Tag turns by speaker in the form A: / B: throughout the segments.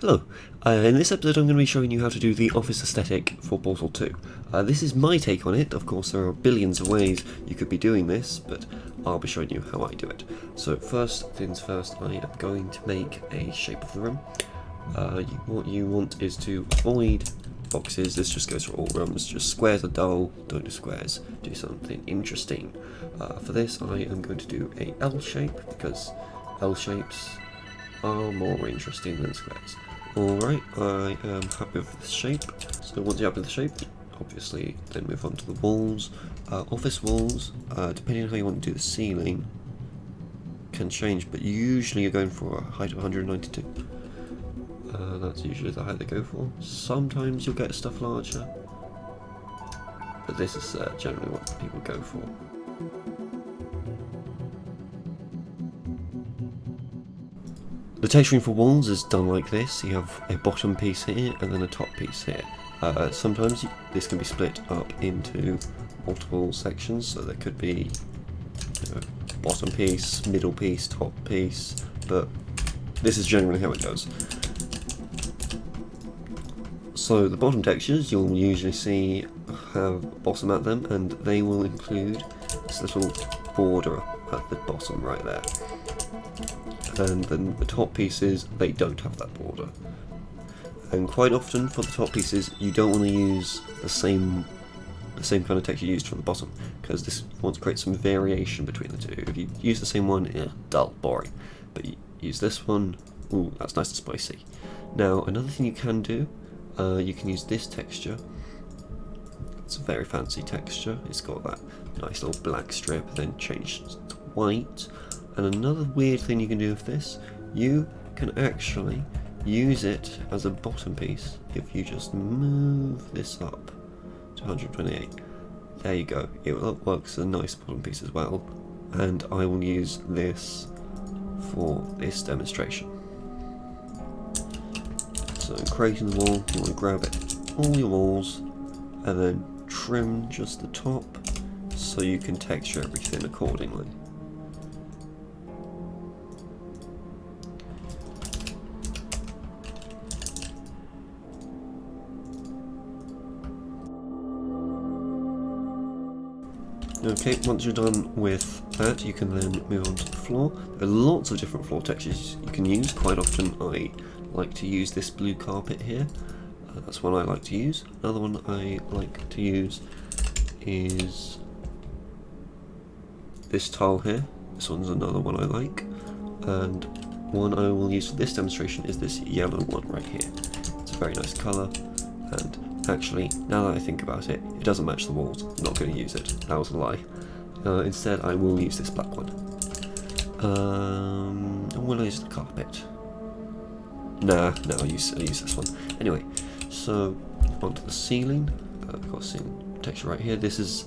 A: Hello, in this episode I'm going to be showing you how to do the office aesthetic for Portal 2. This is my take on it. Of course there are billions of ways you could be doing this, but I'll be showing you how I do it. So first things first, I am going to make a shape of the room. What you want is to avoid boxes. This just goes for all rooms. Just squares are dull, don't do squares, do something interesting. For this I am going to do a L shape, because L shapes are more interesting than squares. Alright, I am happy with this shape. So once you're happy with the shape, obviously then move on to the walls. Office walls, depending on how you want to do the ceiling, can change, but usually you're going for a height of 192. That's usually the height they go for. Sometimes you'll get stuff larger, but this is generally what people go for. The texturing for walls is done like this. You have a bottom piece here and then a top piece here. Sometimes this can be split up into multiple sections, so there could be bottom piece, middle piece, top piece, but this is generally how it goes. So the bottom textures you'll usually see have bottom at them, and they will include this little border at the bottom right there. And then the top pieces, they don't have that border. And quite often for the top pieces you don't want to use the same kind of texture used for the bottom, because this wants to create some variation between the two. If you use the same one, dull, boring. But you use this one, ooh, that's nice and spicy. Now another thing you can do, you can use this texture. It's a very fancy texture. It's got that nice little black strip, then change to white. And another weird thing you can do with this, you can actually use it as a bottom piece if you just move this up to 128. There you go, it works as a nice bottom piece as well, and I will use this for this demonstration. So in creating the wall, you want to grab it, all your walls, and then trim just the top so you can texture everything accordingly. Okay, once you're done with that, you can then move on to the floor. There are lots of different floor textures you can use. Quite often I like to use this blue carpet here. That's one I like to use. Another one I like to use is this tile here. This one's another one I like. And one I will use for this demonstration is this yellow one right here. It's a very nice colour, and actually, now that I think about it, it doesn't match the walls. I'm not going to use it. That was a lie. Instead, I will use this black one. Will I use the carpet? Nah, I'll use this one. Anyway, so onto the ceiling. Of course, ceiling texture right here. This is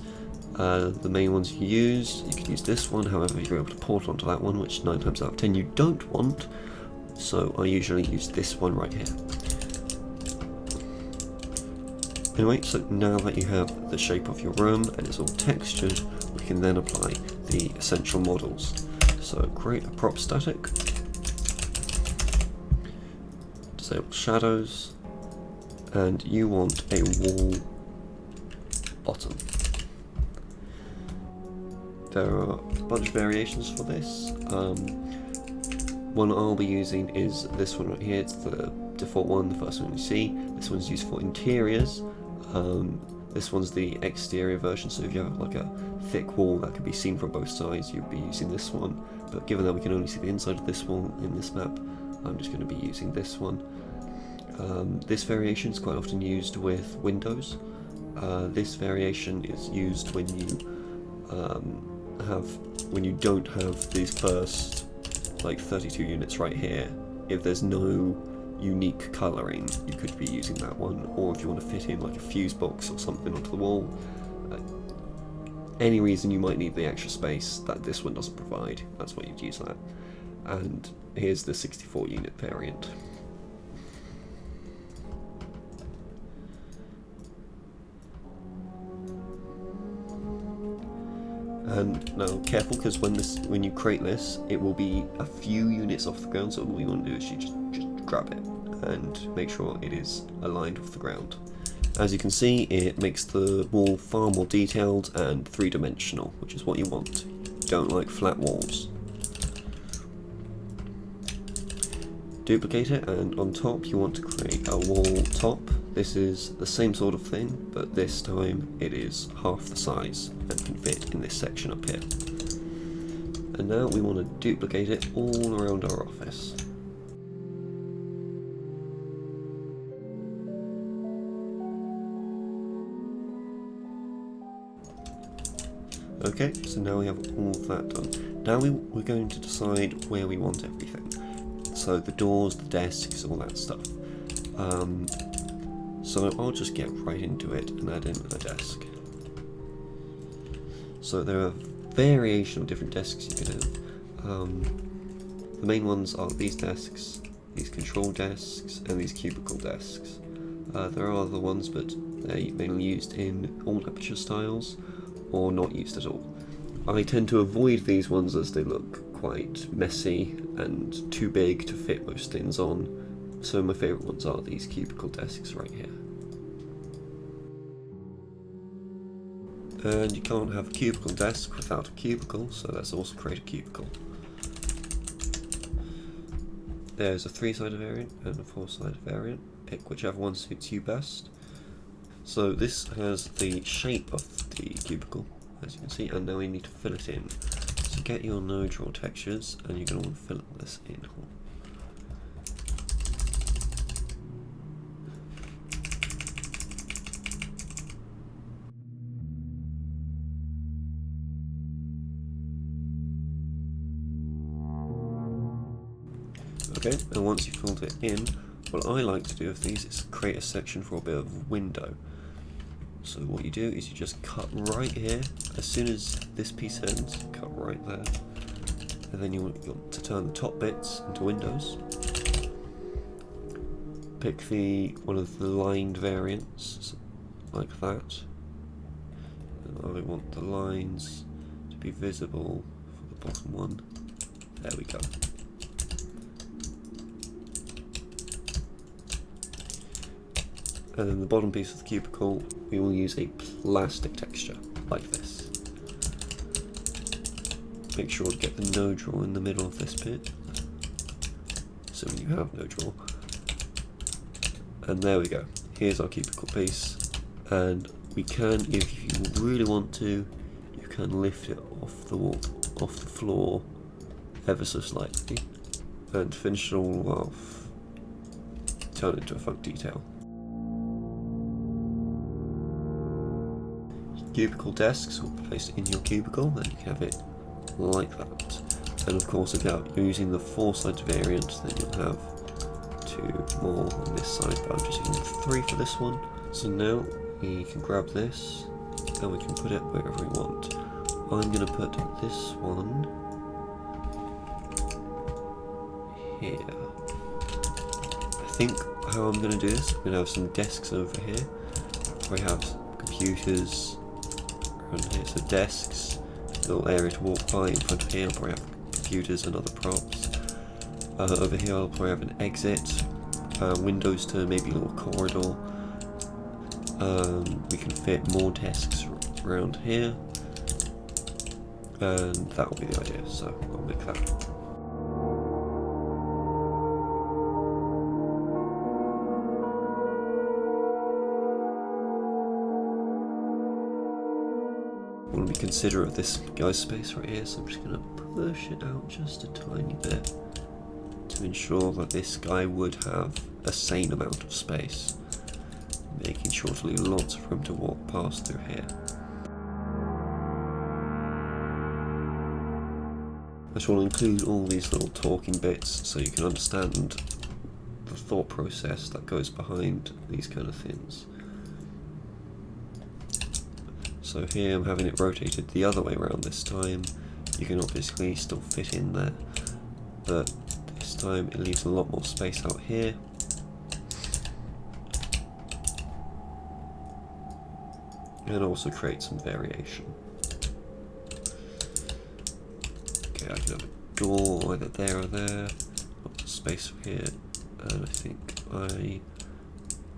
A: the main ones you use. You can use this one, however, you're able to port onto that one, which 9 times out of 10 you don't want. So I usually use this one right here. Anyway, so now that you have the shape of your room and it's all textured, we can then apply the essential models. So create a prop static, disable shadows, and you want a wall bottom. There are a bunch of variations for this. One I'll be using is this one right here. It's the default one, the first one you see. This one's used for interiors. This one's the exterior version, so if you have like a thick wall that can be seen from both sides, you'd be using this one. But given that we can only see the inside of this wall in this map, I'm just going to be using this one. This variation is quite often used with windows. This variation is used when you don't have these first like 32 units right here. If there's no unique colouring, you could be using that one, or if you want to fit in like a fuse box or something onto the wall, any reason you might need the extra space that this one doesn't provide, that's what you'd use that. And here's the 64 unit variant. And now careful, because when you create this, it will be a few units off the ground, so what you want to do is you just grab it and make sure it is aligned with the ground. As you can see, it makes the wall far more detailed and three-dimensional, which is what you want. You don't like flat walls. Duplicate it, and on top you want to create a wall top. This is the same sort of thing, but this time it is half the size and can fit in this section up here. And now we want to duplicate it all around our office. Okay, so now we have all of that done. Now we're going to decide where we want everything. So the doors, the desks, all that stuff. So I'll just get right into it and add in a desk. So there are variation of different desks you can have. The main ones are these desks, these control desks, and these cubicle desks. There are other ones, but they're mainly used in all aperture styles, or not used at all. I tend to avoid these ones as they look quite messy and too big to fit most things on, so my favourite ones are these cubicle desks right here. And you can't have a cubicle desk without a cubicle, so let's also create a cubicle. There's a 3-sided variant and a 4-sided variant. Pick whichever one suits you best. So this has the shape of the cubicle, as you can see, and now we need to fill it in. So get your node draw textures, and you're going to want to fill this in. Okay, and once you've filled it in, what I like to do with these is create a section for a bit of window. So what you do is you just cut right here. As soon as this piece ends, cut right there. And then you want to turn the top bits into windows. Pick one of the lined variants, like that. And I want the lines to be visible for the bottom one. There we go. And then the bottom piece of the cubicle, we will use a plastic texture, like this. Make sure to get the node draw in the middle of this bit, assuming you have no draw. And there we go, here's our cubicle piece. And we can, if you really want to, you can lift it off the wall, off the floor, ever so slightly, and finish it all off, turn it into a fun detail. Cubicle desks will be placed in your cubicle, then you can have it like that. And of course, if you're using the 4-sided variant, then you'll have 2 more on this side, but I'm just using 3 for this one. So now we can grab this and we can put it wherever we want. I'm going to put this one here. I think how I'm going to do this, I'm going to have some desks over here where I have computers around here, so desks, little area to walk by. In front of here I'll probably have computers and other props. Over here I'll probably have an exit, windows to maybe a little corridor. We can fit more desks around here, and that will be the idea, so I'll make that. I want to be considerate of this guy's space right here, so I'm just going to push it out just a tiny bit to ensure that this guy would have a sane amount of space, making sure to leave lots of room to walk past through here. This will include all these little talking bits so you can understand the thought process that goes behind these kind of things. So here I'm having it rotated the other way around this time. You can obviously still fit in there, but this time it leaves a lot more space out here. And also create some variation. I can have a door either there or there, lots of space here, and I think I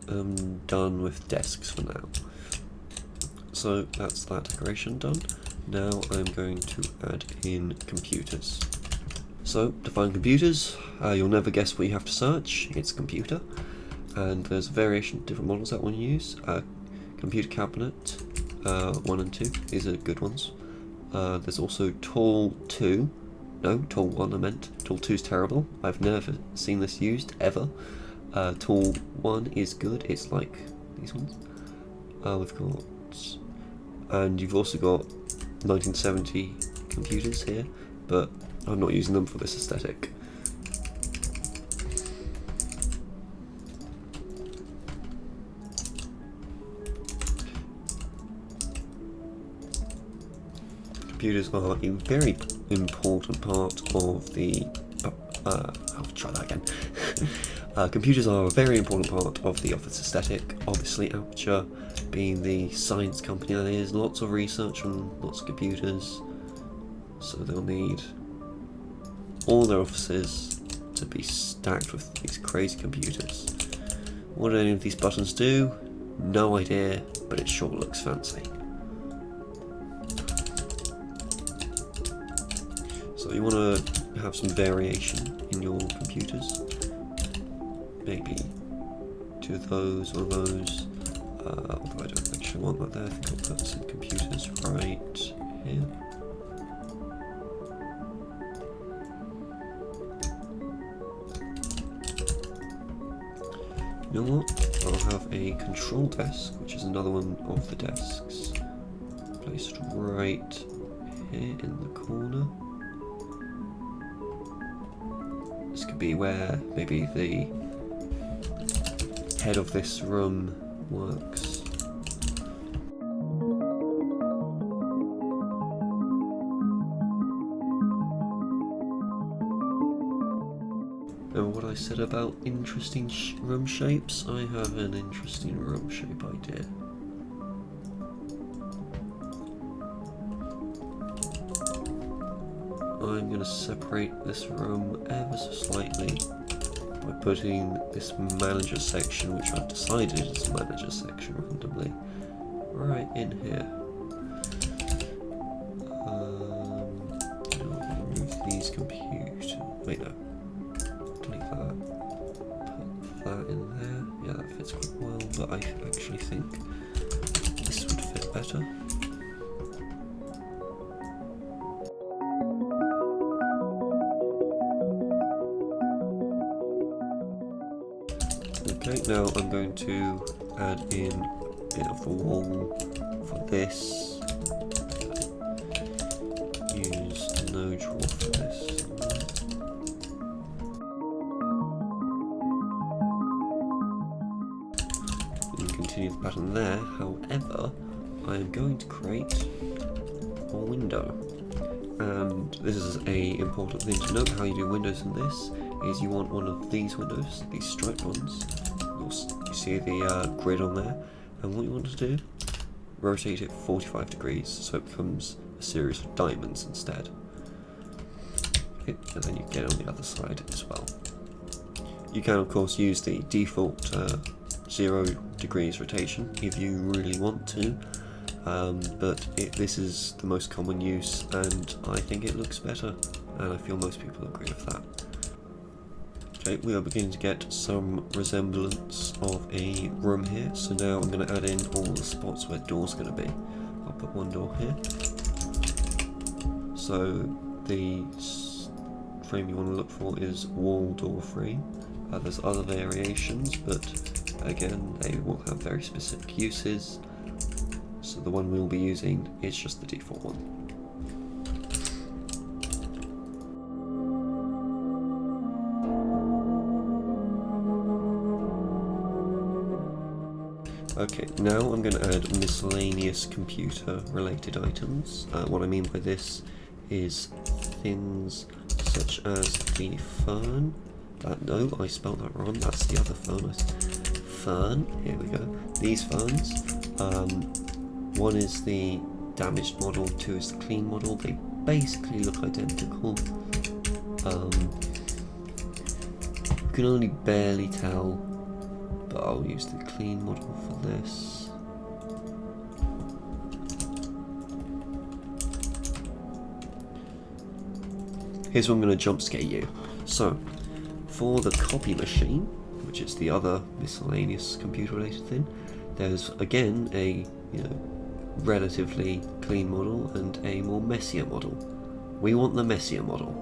A: am done with desks for now. So that's that decoration done. Now I'm going to add in computers. So to find computers, you'll never guess what you have to search. It's computer, and there's a variation of different models that one use. Computer cabinet 1 and 2, these are good ones. There's also Tall 2, no, Tall 1 I meant. Tall 2 is terrible, I've never seen this used, ever. Tall 1 is good, it's like these ones. We've got, and you've also got 1970 computers here, but I'm not using them for this aesthetic. Computers are a very important part of the. I'll try that again. Computers are a very important part of the office aesthetic. Obviously, Aperture being the science company that is, lots of research on lots of computers, so they'll need all their offices to be stacked with these crazy computers. What do any of these buttons do? No idea, but it sure looks fancy. So you want to have some variation in your computers. Maybe 2 of those or those. Although I don't actually want that there, I think I'll put some computers right here. You know what? I'll have a control desk, which is another one of the desks, placed right here in the corner. This could be where maybe the head of this room works. And what I said about interesting room shapes, I have an interesting room shape idea. I'm going to separate this room ever so slightly by putting this manager section, which I've decided is manager section randomly, right in here. Remove these computers. Wait, no. Delete that. Put that in there. Yeah, that fits quite well, but I actually think this would fit better. Okay, now I'm going to add in a bit of the wall for this. Use no drawer for this. And continue the pattern there. However, I am going to create a window. And this is an important thing to note. How you do windows in this is you want one of these windows, these striped ones. You see the grid on there, and what you want to do, rotate it 45 degrees so it becomes a series of diamonds instead. Okay, and then you get it on the other side as well. You can of course use the default 0 degrees rotation if you really want to, but this is the most common use and I think it looks better, and I feel most people agree with that. Okay, we are beginning to get some resemblance of a room here, so now I'm going to add in all the spots where doors are going to be. I'll put one door here. So the frame you want to look for is wall door frame. There's other variations, but again they will have very specific uses. So the one we'll be using is just the default one. Okay, now I'm going to add miscellaneous computer related items. What I mean by this is things such as the fern. No, I spelled that wrong, that's the other fern. Fern, here we go. These ferns, one is the damaged model, 2 is the clean model. They basically look identical. You can only barely tell so I'll use the clean model for this. Here's where I'm going to jump scare you. So, for the copy machine, which is the other miscellaneous computer-related thing, there's again a relatively clean model and a more messier model. We want the messier model.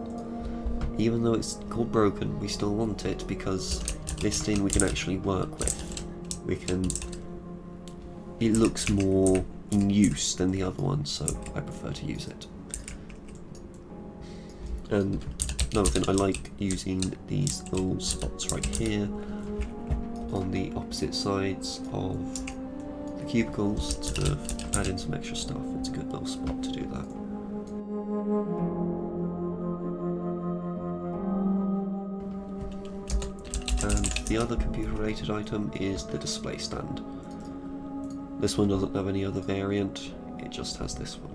A: Even though it's called broken, we still want it because this thing we can actually work with. It looks more in use than the other one, so I prefer to use it. And another thing, I like using these little spots right here on the opposite sides of the cubicles to add in some extra stuff. It's a good little spot to do that. And the other computer related item is the display stand. This one doesn't have any other variant, it just has this one.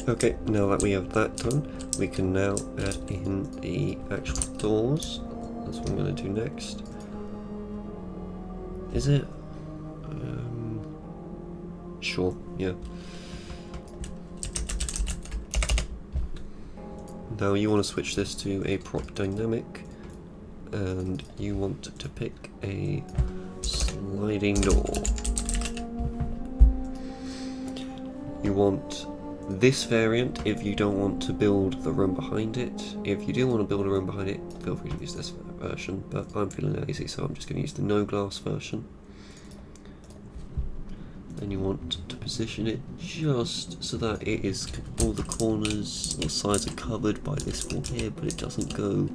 A: Okay, now that we have that done, we can now add in the actual doors. That's what I'm going to do next. Is it? Sure, yeah. Now you want to switch this to a prop dynamic, and you want to pick a sliding door. You want this variant if you don't want to build the room behind it. If you do want to build a room behind it, feel free to use this version, but I'm feeling lazy, so I'm just going to use the no glass version. Then you want to position it just so that it is all the corners, all sides are covered by this wall here, but it doesn't go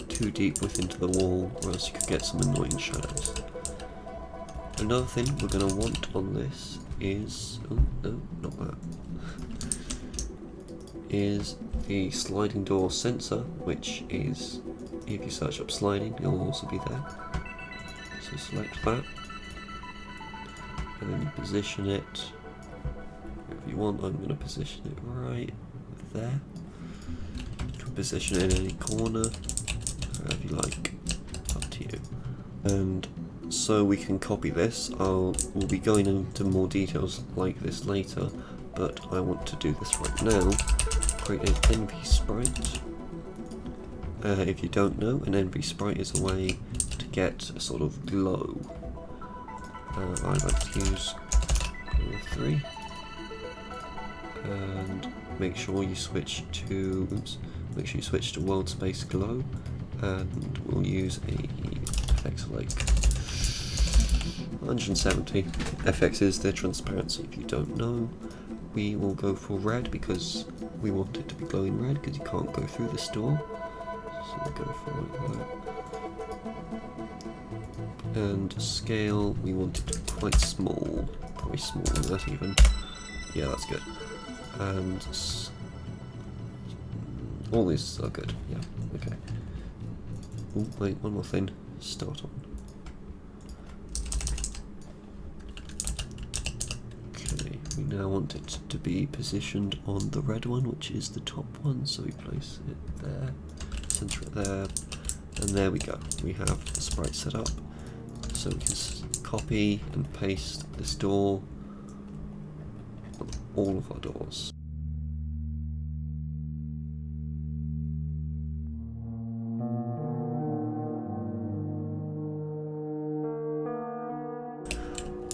A: too deep within the wall, or else you could get some annoying shadows. Another thing we're going to want on this is, oh no, not that, is the sliding door sensor, which is, if you search up sliding, it'll also be there. So select that, and then you position it wherever you want. I'm going to position it right there. You can position it in any corner, wherever you like, up to you. And so we can copy this. We'll be going into more details like this later, but I want to do this right now. Create an NV sprite. If you don't know, an NV sprite is a way to get a sort of glow. I like to use 3, and make sure you switch to world space glow, and we'll use a FX like 170. FX is the transparency. If you don't know, we will go for red because we want it to be glowing red because you can't go through this door. So we'll go for that. And scale, we want it to be quite small, probably smaller than that even. Yeah, that's good. And all these are good. Yeah, okay. Oh wait, one more thing. Start on. Okay, we now want it to be positioned on the red one, which is the top one. So we place it there, center it there, and there we go. We have the sprite set up. So we can copy and paste this door on all of our doors.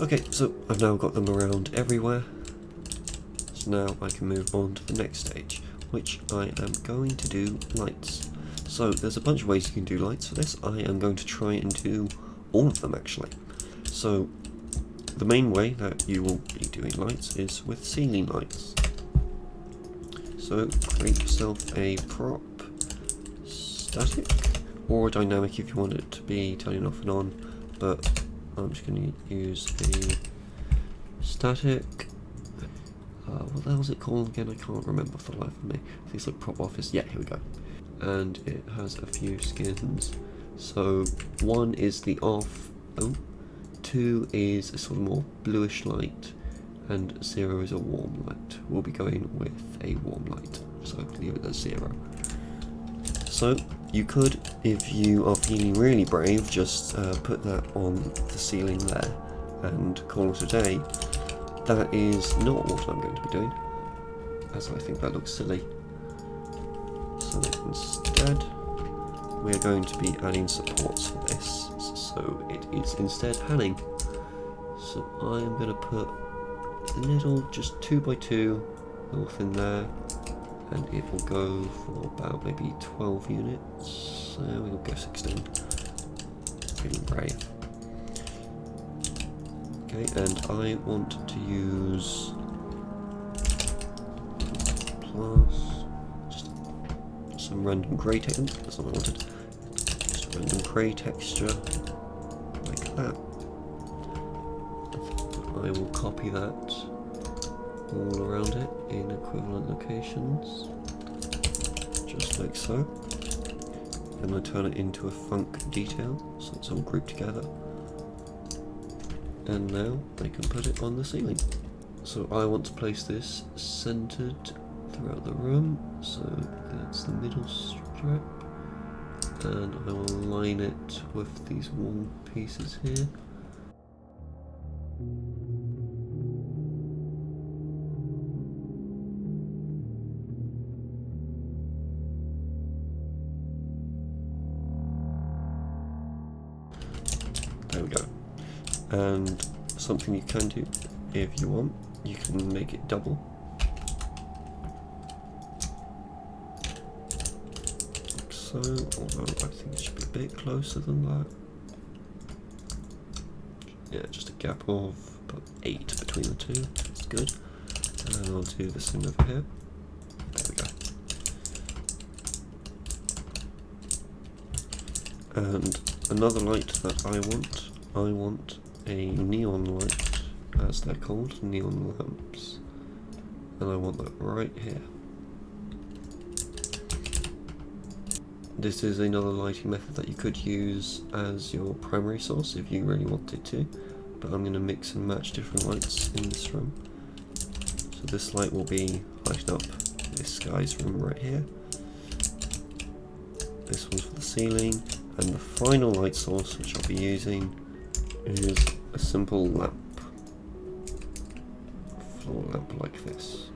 A: Okay, so I've now got them around everywhere. So now I can move on to the next stage, which I am going to do lights. So there's a bunch of ways you can do lights for this. I am going to try and do all of them actually. So the main way that you will be doing lights is with ceiling lights. So create yourself a prop, static, or dynamic if you want it to be turning off and on, but I'm just going to use a static. What the hell is it called again? I can't remember for the life of me. I think it's like prop office. Yeah, here we go. And it has a few skins. So 1 is the off, 2 is a sort of more bluish light, and 0 is a warm light. We'll be going with a warm light, so I'll leave it at 0. So you could, if you are feeling really brave, just put that on the ceiling there and call it a day. That is not what I'm going to be doing, as I think that looks silly. So instead, we're going to be adding supports for this, so it is instead panning. So I'm going to put a little, just 2x2 little thing there, and it will go for about maybe 12 units. We'll go 16. Feeling brave. Okay, and I want to use just some random grey texture. That's not what I wanted. Just random grey texture like that. I will copy that all around it in equivalent locations, just like so. Then I turn it into a funk detail, so it's all grouped together. And now I can put it on the ceiling. So I want to place this centered throughout the room, so that's the middle strip, and I will line it with these wall pieces here. There we go. And something you can do, if you want, you can make it double. Like so, although I think it should be a bit closer than that. Yeah, just a gap of about 8 between the two. That's good. And I'll do the same over here. There we go. And another light that I want a neon light, as they're called, neon lamps, and I want that right here. This is another lighting method that you could use as your primary source if you really wanted to, but I'm going to mix and match different lights in this room. So this light will be lighting up this guy's room right here. This one's for the ceiling, and the final light source which I'll be using is a simple lamp, floor lamp like this.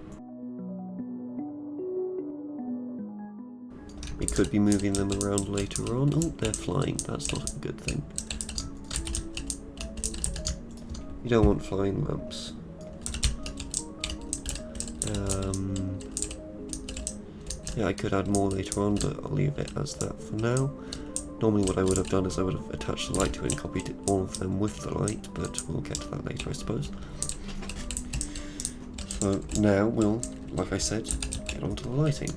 A: We could be moving them around later on. Oh, they're flying, that's not a good thing. You don't want flying lamps. Yeah, I could add more later on, but I'll leave it as that for now. Normally what I would have done is I would have attached the light to it and copied all of them with the light, but we'll get to that later, I suppose. So now we'll, like I said, get onto the lighting.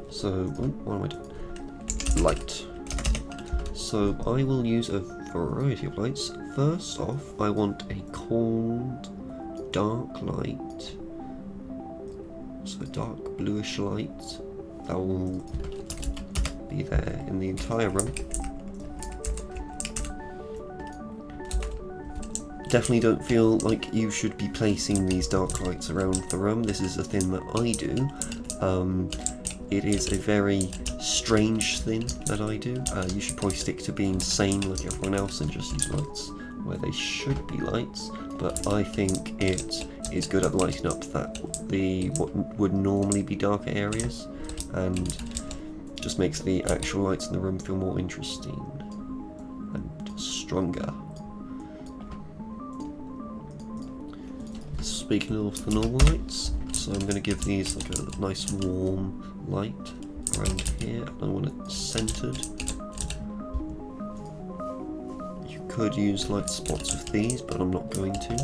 A: So, what am I doing? Light. So I will use a variety of lights. First off, I want a cold, dark light. So a dark bluish light that will be there in the entire room. Definitely don't feel like you should be placing these dark lights around the room. This is a thing that I do. It is a very strange thing that I do. You should probably stick to being sane like everyone else and just use lights where they should be lights, but I think it is good at lighting up what would normally be darker areas, and just makes the actual lights in the room feel more interesting and stronger. Speaking of the normal lights, so I'm going to give these like a nice warm light around here. I want it centered. You could use light spots with these, but I'm not going to.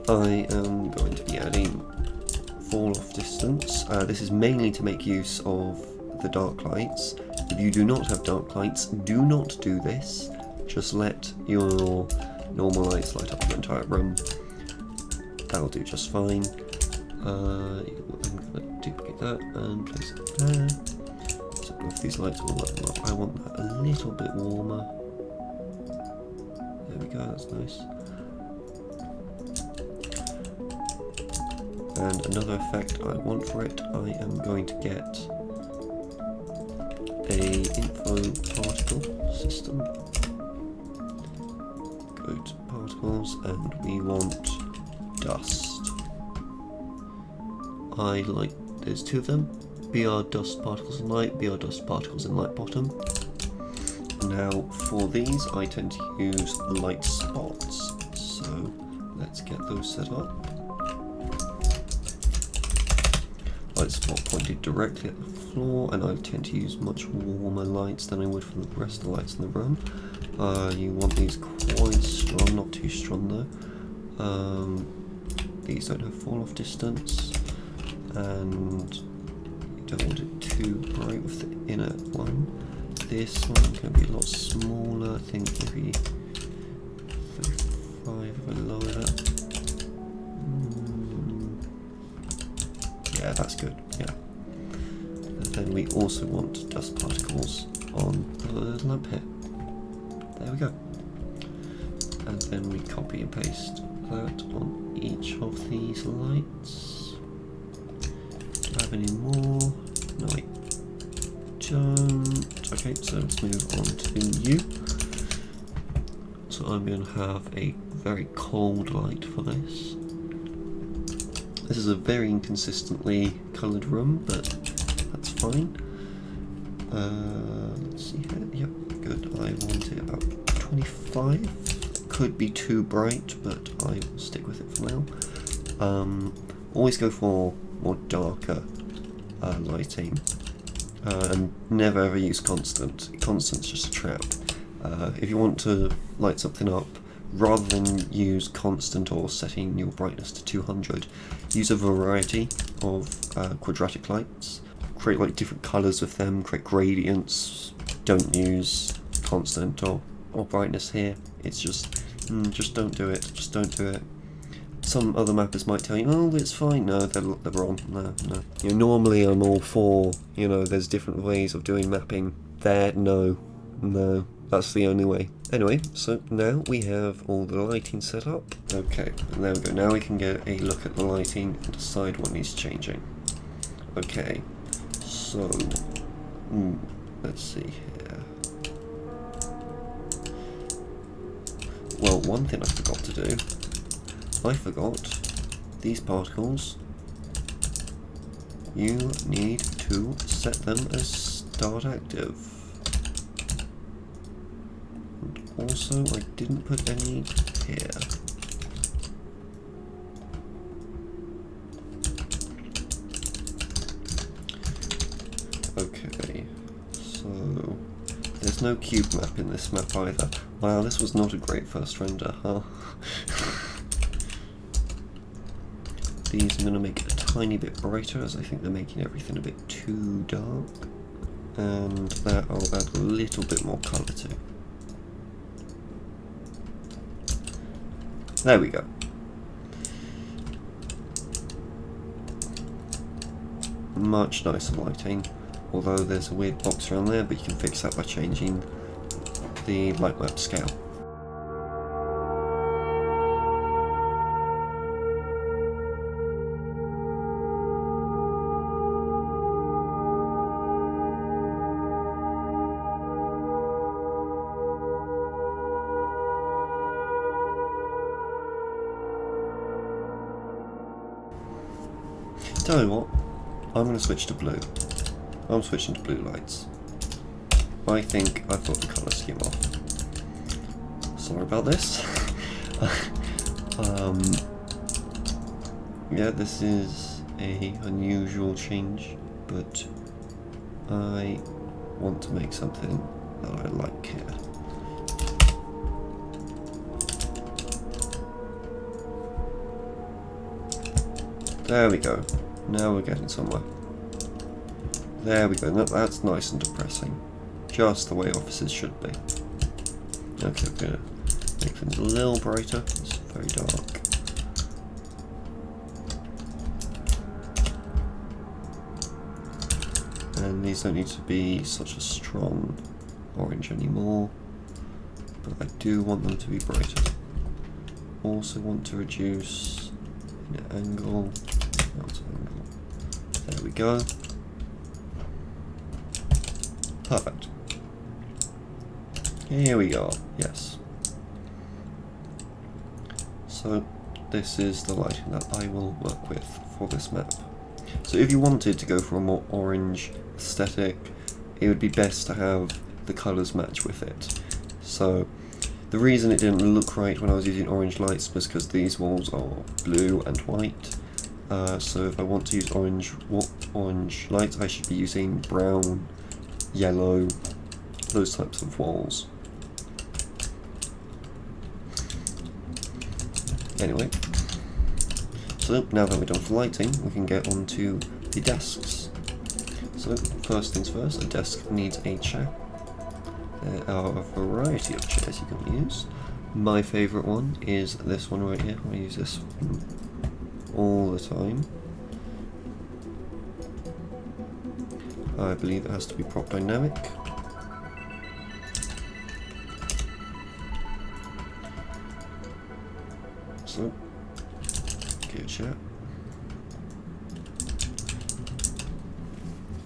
A: I am going to be adding fall off distance. This is mainly to make use of the dark lights. If you do not have dark lights, do not do this. Just let your normal lights light up your entire room. That'll do just fine. I'm going to duplicate that and place it there. So both these lights will light them up. I want that a little bit warmer. There we go, that's nice. And another effect I want for it, I am going to get a info particle system. Go to particles and we want dust. There's two of them, BR dust particles in light, BR dust particles in light bottom. Now for these I tend to use light spots, so let's get those set up. Light spot pointed directly at the floor, and I tend to use much warmer lights than I would for the rest of the lights in the room. You want these quite strong, not too strong though. These don't have fall off distance, and you don't want it too bright with the inner one. This one can be a lot smaller, I think maybe 35 if I lower that. Yeah, that's good, yeah. And then we also want dust particles on the lamp here. There we go. And then we copy and paste that on each of these lights. Do I have any more? No, I don't. Okay, so let's move on to you. So I'm going to have a very cold light for this. This is a very inconsistently coloured room, but that's fine. Let's see here. Yep, good. I want it about 25. Could be too bright, but I will stick with it for now. Always go for more darker lighting, and never ever use constant. Constant's just a trap. If you want to light something up, rather than use constant or setting your brightness to 200, use a variety of quadratic lights. Create like different colours with them, create gradients. Don't use constant or brightness here. It's just don't do it. Just don't do it. Some other mappers might tell you, oh, it's fine. No, they're wrong. No. You know, normally I'm all for, there's different ways of doing mapping. There, no. That's the only way. Anyway, so now we have all the lighting set up. Okay, and there we go. Now we can get a look at the lighting and decide what needs changing. Okay, so let's see here. Well, one thing I forgot to do. I forgot these particles. You need to set them as start active. Also, I didn't put any here. Okay, so there's no cube map in this map either. Wow, this was not a great first render, huh? These I'm going to make a tiny bit brighter, as I think they're making everything a bit too dark. And that I'll add a little bit more colour to. There we go. Much nicer lighting, although there's a weird box around there, but you can fix that by changing the light map scale. Tell you what, I'm going to switch to blue. I'm switching to blue lights. I think I've got the colour scheme off. Sorry about this. Yeah, this is a unusual change, but I want to make something that I like here. There we go. Now we're getting somewhere. There we go. That's nice and depressing. Just the way offices should be. Okay, we're going to make things a little brighter. It's very dark. And these don't need to be such a strong orange anymore. but I do want them to be brighter. Also want to reduce the angle, out angle. There we go. Perfect. Here we go. Yes. So this is the lighting that I will work with for this map. So if you wanted to go for a more orange aesthetic, it would be best to have the colours match with it. So the reason it didn't look right when I was using orange lights was because these walls are blue and white. So if I want to use orange lights, I should be using brown, yellow, those types of walls. Anyway, so now that we're done for lighting, we can get on to the desks. So first things first, a desk needs a chair. There are a variety of chairs you can use. My favourite one is this one right here. I use this one all the time. I believe it has to be prop dynamic. So, good chair.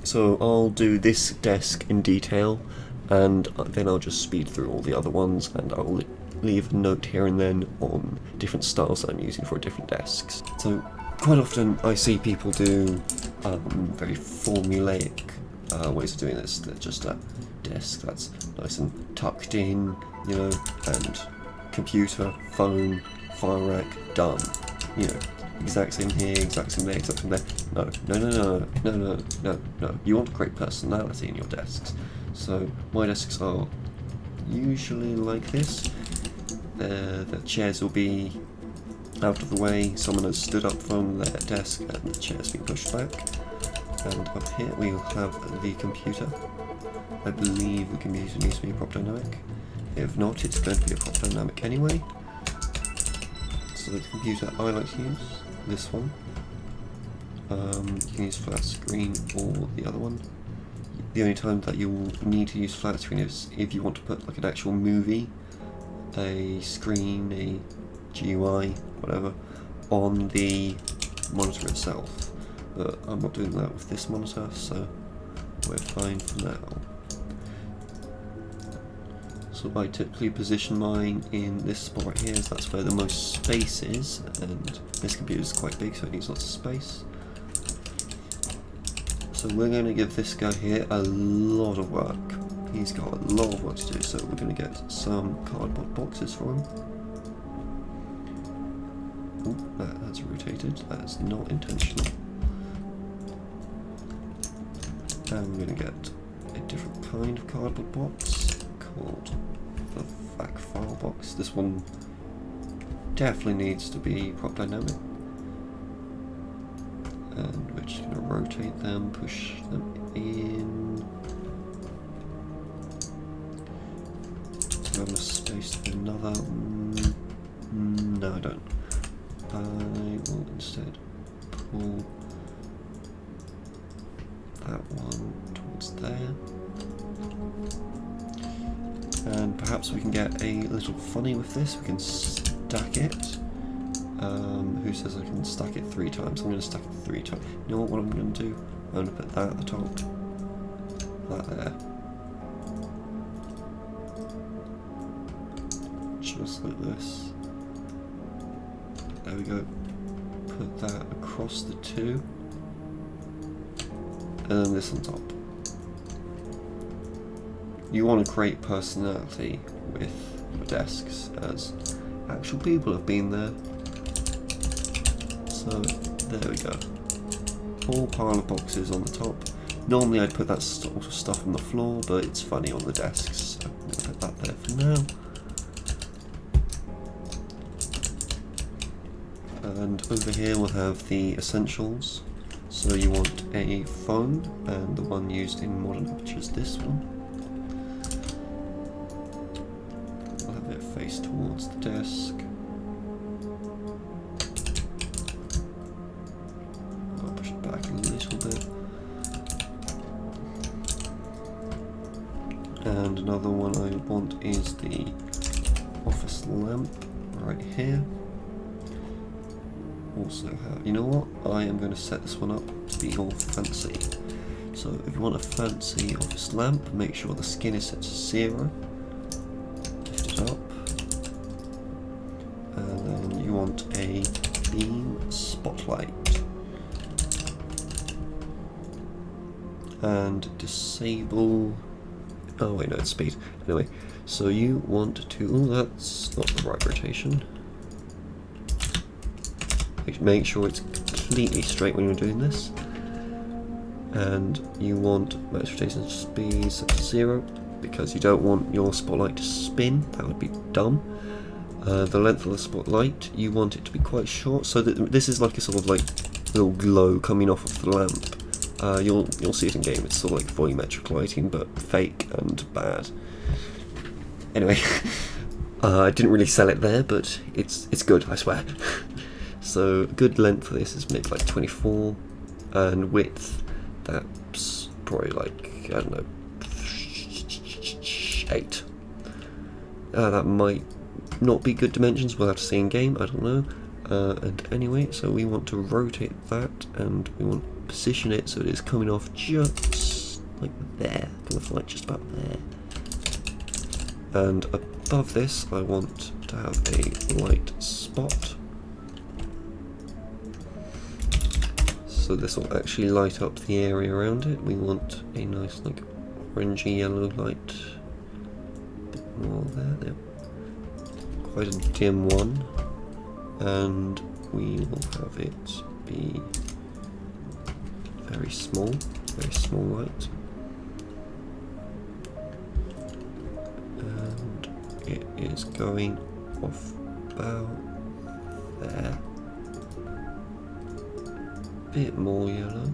A: So I'll do this desk in detail, and then I'll just speed through all the other ones, and I'll leave a note here and then on different styles that I'm using for different desks. So quite often I see people do very formulaic ways of doing this. They're just a desk that's nice and tucked in, you know, and computer, phone, file rack, done. You know, exact same here, exact same there, exact same there. No, no, no, no, no, no, no, no. You want great personality in your desks. So my desks are usually like this. The chairs will be out of the way. Someone has stood up from their desk and the chair's been pushed back. And up here we'll have the computer. I believe the computer needs to be prop dynamic. If not, it's going to be a prop dynamic anyway. So the computer I like to use, this one. You can use flat screen or the other one. The only time that you'll need to use flat screen is if you want to put like an actual movie, a screen, a GUI, whatever, on the monitor itself. But I'm not doing that with this monitor, so we're fine for now. So I typically position mine in this spot right here, as that's where the most space is, and this computer is quite big, so it needs lots of space. So we're going to give this guy here a lot of work. He's got a lot of work to do, so we're going to get some cardboard boxes for him. Ooh, that's rotated, that's not intentional. And we're going to get a different kind of cardboard box called the FAC file box. This one definitely needs to be prop dynamic. And we're just going to rotate them, push them in. Do I have enough space for another? No, I don't. I will instead pull that one towards there. And perhaps we can get a little funny with this. We can stack it. Who says I can stack it 3 times? I'm going to stack it 3 times. You know what I'm going to do? I'm going to put that at the top. That there. Just like this. There we go. Put that across the 2. And then this on top. You want to create personality with your desks, as actual people have been there. So there we go. Whole pile of boxes on the top. Normally I'd put that sort of stuff on the floor, but it's funny on the desks, so I'm going to put that there for now. And over here we'll have the essentials. So you want a phone, and the one used in modern aperture is this one. We'll have it face towards the desk. I'll push it back a little bit. And another one I want is the office lamp right here. Also have, you know what, I am going to set this one up to be all fancy. So if you want a fancy office lamp, make sure the skin is set to 0. Lift it up. And then you want a beam spotlight. And disable, oh wait no, it's speed. Anyway, so you want to, oh that's not the right rotation. Make sure it's completely straight when you're doing this. And you want max rotation speed set to 0 because you don't want your spotlight to spin, that would be dumb. The length of the spotlight, you want it to be quite short, so that this is like a sort of like little glow coming off of the lamp. You'll see it in game, it's sort of like volumetric lighting but fake and bad. Anyway, I didn't really sell it there, but it's good, I swear. So good length for this is maybe like 24, and width, that's probably like, I don't know, 8. That might not be good dimensions, we'll have to see in game, I don't know. And anyway, so we want to rotate that, and we want to position it so it is coming off just like there, kind of like just about there. And above this, I want to have a light spot. So this will actually light up the area around it. We want a nice like orangey yellow light. A bit more there. Quite a dim one. And we will have it be very small light. And it is going off about there. Bit more yellow.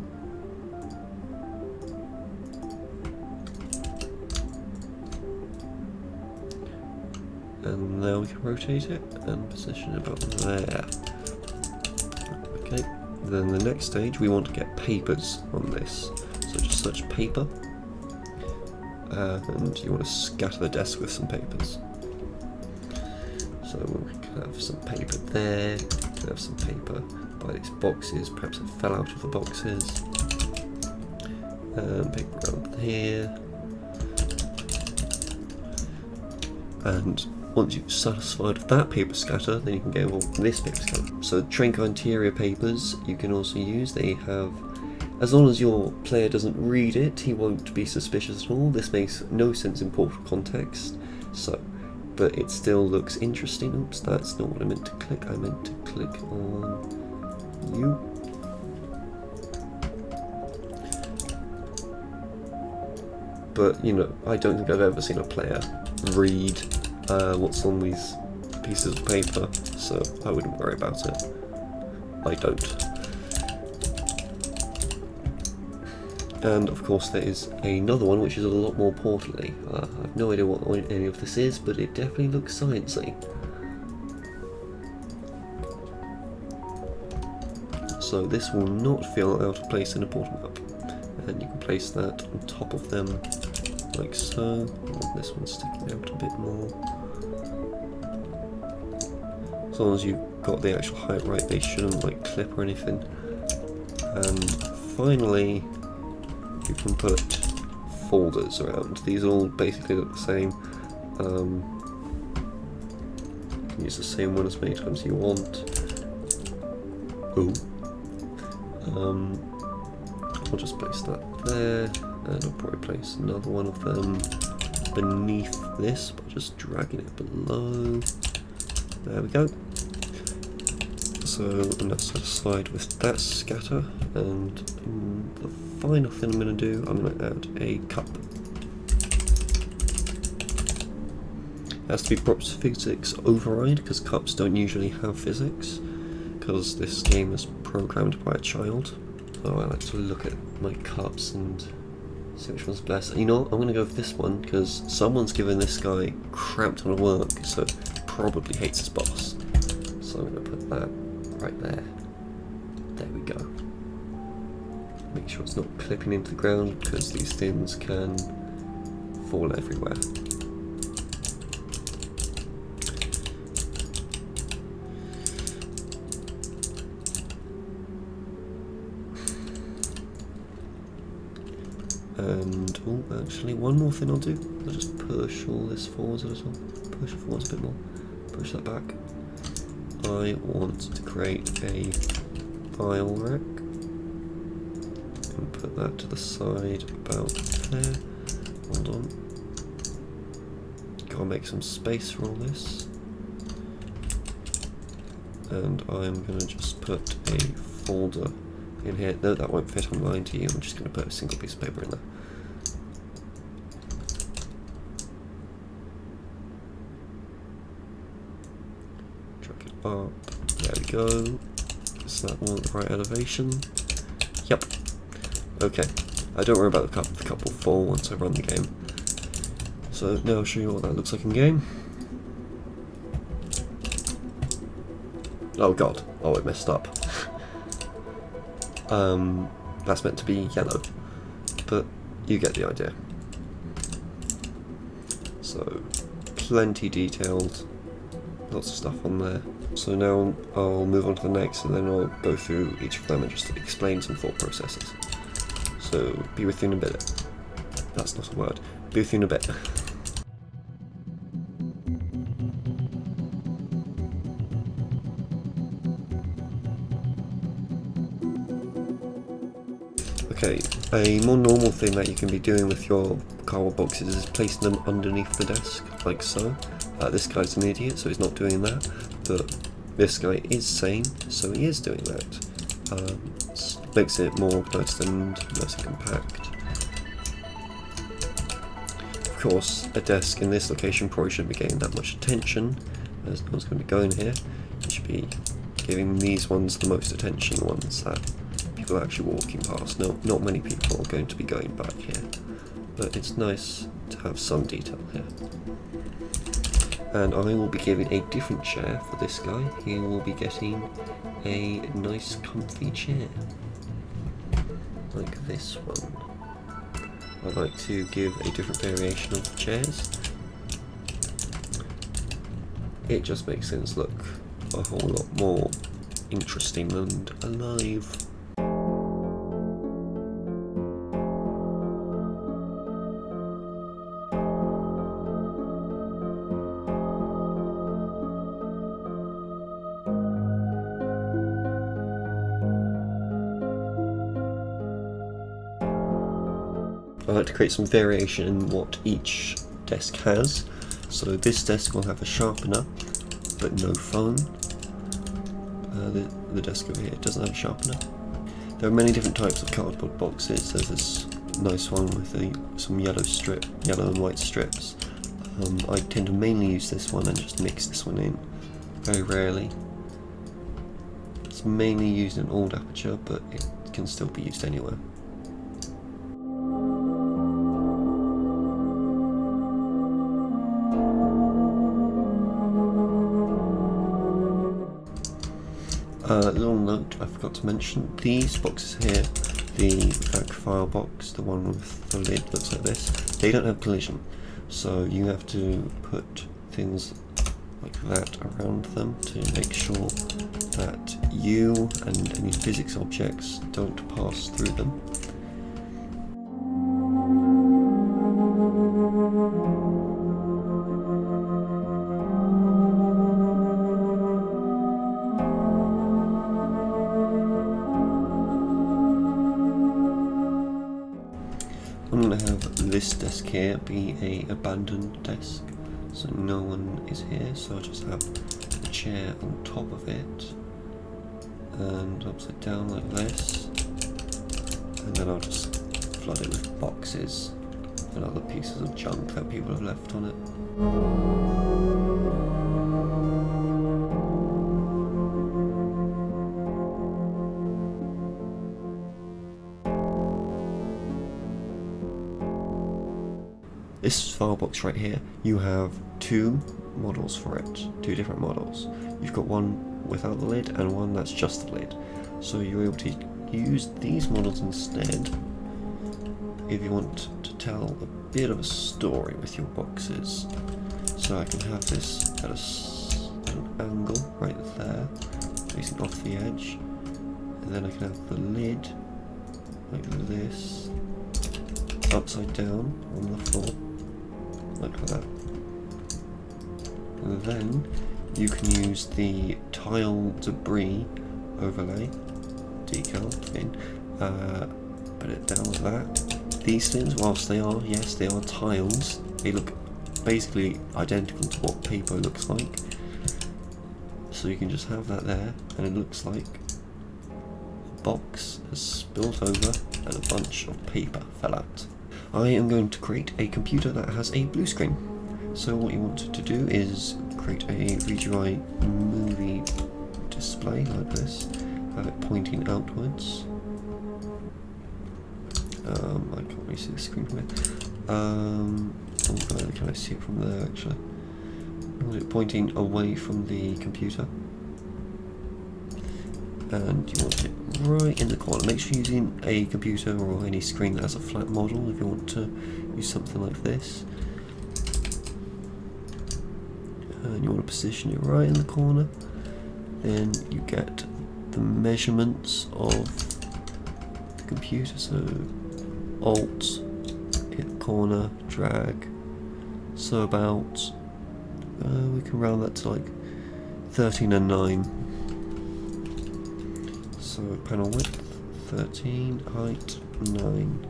A: And now we can rotate it and position it about there. Okay, then the next stage we want to get papers on this. So just search paper. And you want to scatter the desk with some papers. So we can have some paper there, we can have some paper by these boxes, perhaps it fell out of the boxes. Paper around here. And once you've satisfied that paper scatter, then you can go on this paper scatter. So Trinco interior papers you can also use. They have, as long as your player doesn't read it, he won't be suspicious at all. This makes no sense in portal context. So, but it still looks interesting. Oops, that's not what I meant to click. I meant to click on you. But, you know, I don't think I've ever seen a player read what's on these pieces of paper, so I wouldn't worry about it. I don't. And of course there is another one which is a lot more portally. I have no idea what any of this is, but it definitely looks sciencey. So this will not feel out of place in a portal map. And you can place that on top of them like so. This one's sticking out a bit more. As long as you've got the actual height right, they shouldn't like clip or anything. And finally, you can put folders around. These all basically look the same. You can use the same one as many times as you want. Ooh. I'll just place that there, and I'll probably place another one of them beneath this by just dragging it below. There we go. So I'm going to slide with that scatter, and the final thing I'm going to do, I'm going to add a cup. It has to be props physics override, because cups don't usually have physics, because this game is programmed by a child. So I like to look at my cups and see which one's best. You know what? I'm going to go with this one, because someone's given this guy a crap ton of work, so he probably hates his boss. So I'm going to put that right there. There we go. Make sure it's not clipping into the ground, because these things can fall everywhere. And, oh, actually, one more thing I'll do. I'll just push all this forwards a little. Push it forwards a bit more. Push that back. I want to create a file rack. And put that to the side about there. Hold on. Gotta make some space for all this. And I'm gonna just put a folder in here. No, that won't fit online to you. I'm just gonna put a single piece of paper in there. Drag it up. There we go. Is that one at the right elevation? Yep. Okay. I don't worry about the couple fall once I run the game. So now I'll show you what that looks like in game. Oh god. Oh, it messed up. That's meant to be yellow, but you get the idea. So, plenty detailed, lots of stuff on there. So now I'll move on to the next, and then I'll go through each of them and just explain some thought processes. So, be with you in a bit. That's not a word. Be with you in a bit. Okay, a more normal thing that you can be doing with your cardboard boxes is placing them underneath the desk, like so. This guy's an idiot, so he's not doing that, but this guy is sane, so he is doing that. Makes it more organised and nice and compact. Of course, a desk in this location probably shouldn't be getting that much attention, as no one's going to be going here. You should be giving these ones the most attention, the ones that people are actually walking past. No, not many people are going to be going back here, but it's nice to have some detail here. And I will be giving a different chair for this guy. He will be getting a nice comfy chair, like this one. I like to give a different variation of chairs. It just makes things look a whole lot more interesting and alive. I like to create some variation in what each desk has. So this desk will have a sharpener, but no phone. The desk over here doesn't have a sharpener. There are many different types of cardboard boxes. There's this nice one with some yellow and white strips. I tend to mainly use this one and just mix this one in, very rarely. It's mainly used in old aperture, but it can still be used anywhere. Little note I forgot to mention, these boxes here, the vac file box, the one with the lid looks like this, they don't have collision, so you have to put things like that around them to make sure that you and any physics objects don't pass through them. I'm going to have this desk here be a abandoned desk, so no one is here, so I'll just have a chair on top of it, and upside down like this, and then I'll just flood it with boxes and other pieces of junk that people have left on it. This file box right here, you have two models for it, two different models. You've got one without the lid and one that's just the lid. So you're able to use these models instead if you want to tell a bit of a story with your boxes. So I can have this at an angle right there, facing off the edge, and then I can have the lid like this, upside down on the floor, like that. And then you can use the tile debris overlay decal thing, put it down like that. These things, whilst they are, yes, they are tiles, they look basically identical to what paper looks like. So you can just have that there, and it looks like a box has spilt over and a bunch of paper fell out. I am going to create a computer that has a blue screen. So what you want to do is create a VGI movie display like this, have it pointing outwards. I can't really see the screen from here. Can I see it from there actually? I want it pointing away from the computer. And you want it right in the corner. Make sure you're using a computer or any screen that has a flat model if you want to use something like this. And you want to position it right in the corner. Then you get the measurements of the computer. So Alt, hit the corner, drag. So about, we can round that to like 13 and 9. So panel width 13, height 9,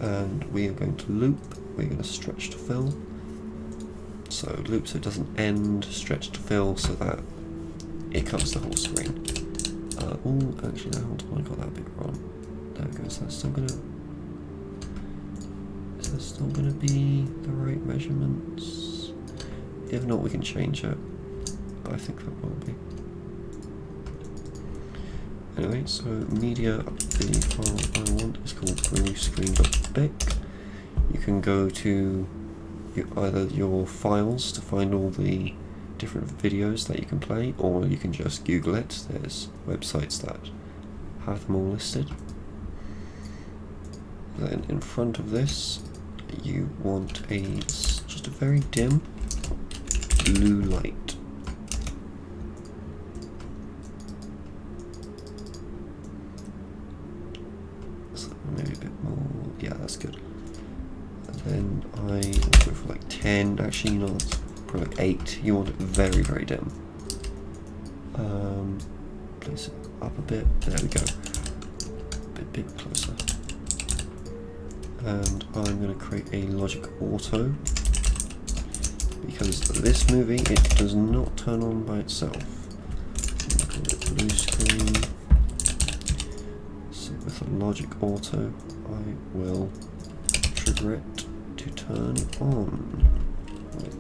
A: and we are going to loop. We're going to stretch to fill. So loop so it doesn't end, stretch to fill so that it covers the whole screen. Oh, actually, no, hold on, I got that bit wrong. There it goes. Is that still gonna be the right measurements? If not, we can change it. But I think that will be. Anyway, so media, the file I want is called bluescreen.bic. You can go to either your files to find all the different videos that you can play, or you can just Google it. There's websites that have them all listed. Then in front of this, you want just a very dim blue light. Maybe a bit more, yeah, that's good. And then I will go for like 10, actually, you know, that's probably like 8. You want it very, very dim. Place it up a bit, there we go. A bit closer. And I'm going to create a logic auto, because this movie, it does not turn on by itself. Call it blue screen. With a logic auto, I will trigger it to turn on. Wait,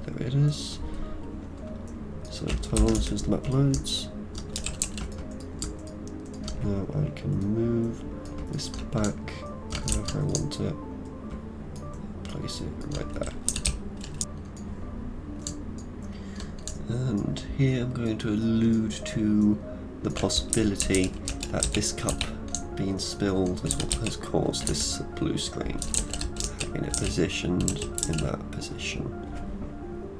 A: there it is. So turn on as soon as the map loads. Now I can move this back wherever I want it. Place it right there. And here I'm going to allude to the possibility that this cup being spilled is what has caused this blue screen. Having it positioned in that position.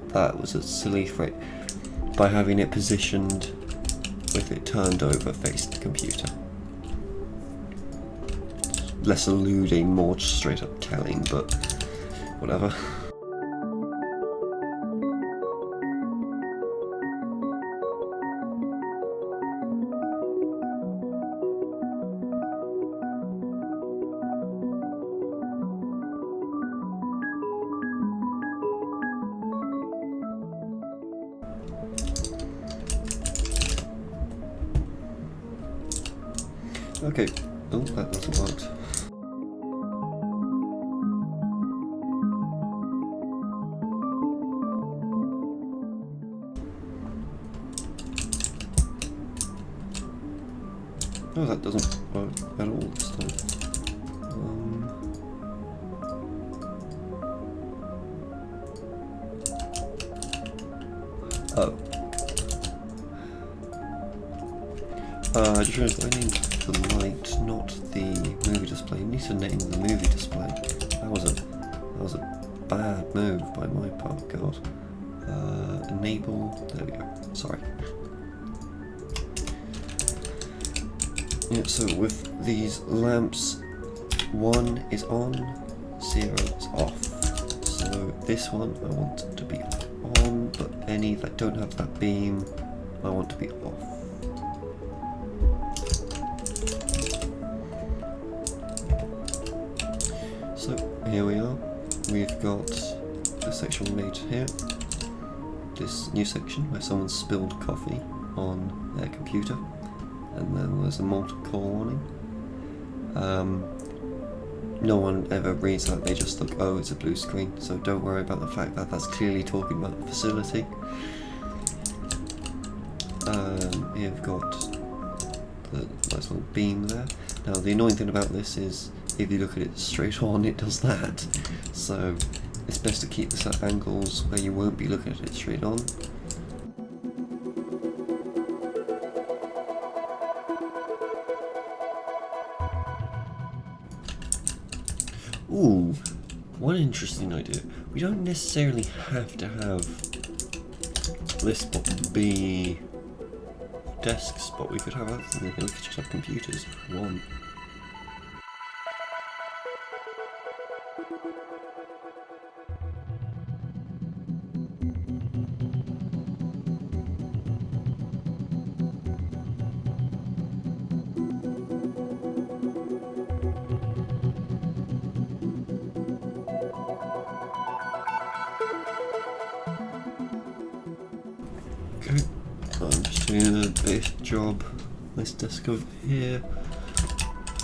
A: That was a silly phrase. By having it positioned with it turned over facing the computer. Less alluding, more straight up telling, but whatever. Okay, oh, that doesn't work. Oh, that doesn't work at all this time. Oh. I just realised I named the light, not the movie display. You need to name the movie display. That was a bad move by my part. God. Enable. There we go. Sorry. Yeah. So with these lamps, 1 is on, 0 is off. So this one I want to be on, but any that don't have that beam I want to be off. So here we are, we've got the section we made here, this new section where someone spilled coffee on their computer, and then there's a molten core warning. No one ever reads that, they just look, oh, it's a blue screen, so don't worry about the fact that that's clearly talking about the facility. Here we've got the nice little beam there. Now the annoying thing about this is, if you look at it straight on, it does that. So it's best to keep this at angles where you won't be looking at it straight on. Ooh, one interesting idea. We don't necessarily have to have this spot be desks, but we could have other things. We could just have computers if we want. Okay, I'm just doing a basic job. This desk over here.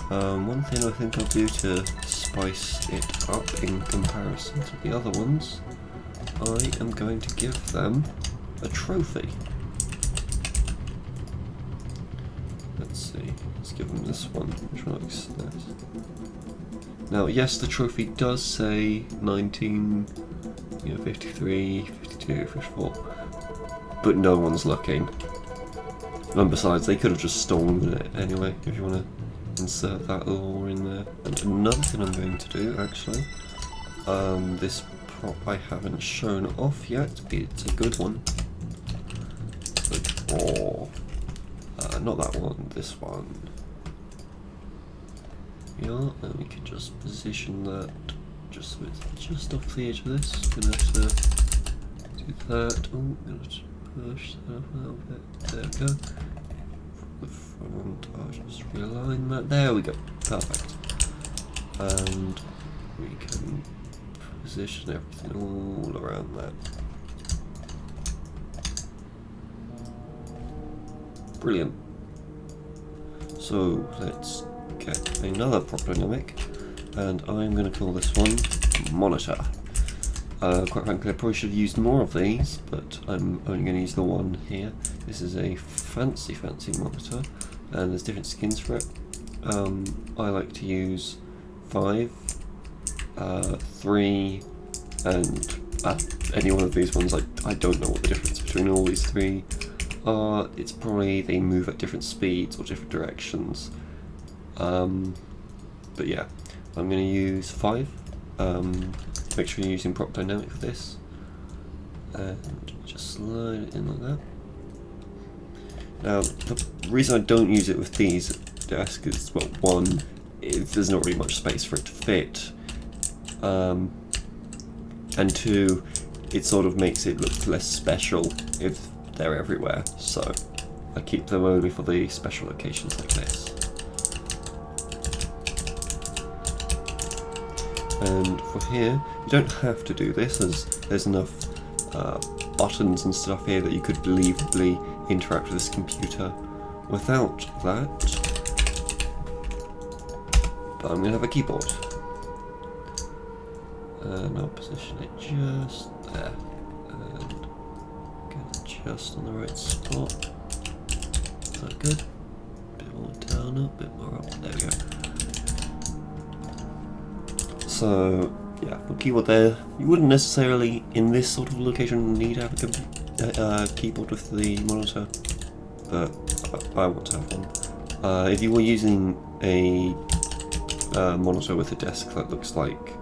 A: One thing I think I'll do to spice it up in comparison to the other ones, I am going to give them a trophy. Let's see, let's give them this one, which one looks nice. Now, yes, the trophy does say 1953, 52, 54, but no one's looking. And besides, they could have just stolen it anyway, if you want to insert that lore in there. And another thing I'm going to do, actually, this prop I haven't shown off yet, it's a good one. The draw. Not that one, this one. Yeah, and we can just position that just so it's just off the edge of this. Gonna have to do that. Oh, gonna have to push that up a little bit. There we go. From the front, I'll just realign that. There we go. Perfect. And we can position everything all around that. Brilliant. So let's get another prop dynamic, and I'm going to call this one monitor. Quite frankly, I probably should have used more of these, but I'm only going to use the one here. This is a fancy monitor, and there's different skins for it. I like to use 5, 3, and any one of these ones. I don't know what the difference between all these three are. It's probably they move at different speeds or different directions. But yeah, I'm going to use 5. Make sure you're using prop dynamic for this, and just slide it in like that. Now, the reason I don't use it with these desks is, well, one, there's not really much space for it to fit, and 2, it sort of makes it look less special if they're everywhere, so I keep them only for the special occasions like this. And for here, you don't have to do this, as there's enough buttons and stuff here that you could believably interact with this computer without that. But I'm going to have a keyboard. And I'll position it just there. And get it just on the right spot. Is that good? A bit more down, a bit more up. There we go. So, yeah, for keyboard there, you wouldn't necessarily, in this sort of location, need to have a keyboard with the monitor, but I want to have one. If you were using a monitor with a desk that looks like,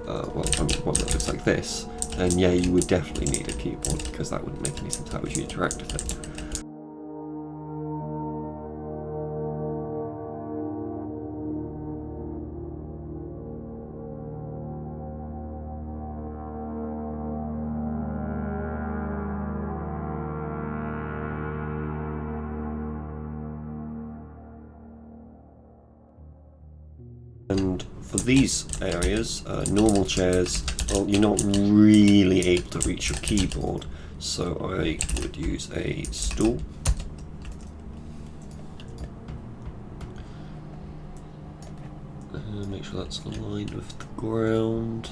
A: one that looks like this, then yeah, you would definitely need a keyboard, because that wouldn't make any sense. How would you interact with it? And for these areas, normal chairs, well, you're not really able to reach your keyboard, so I would use a stool. Make sure that's aligned with the ground.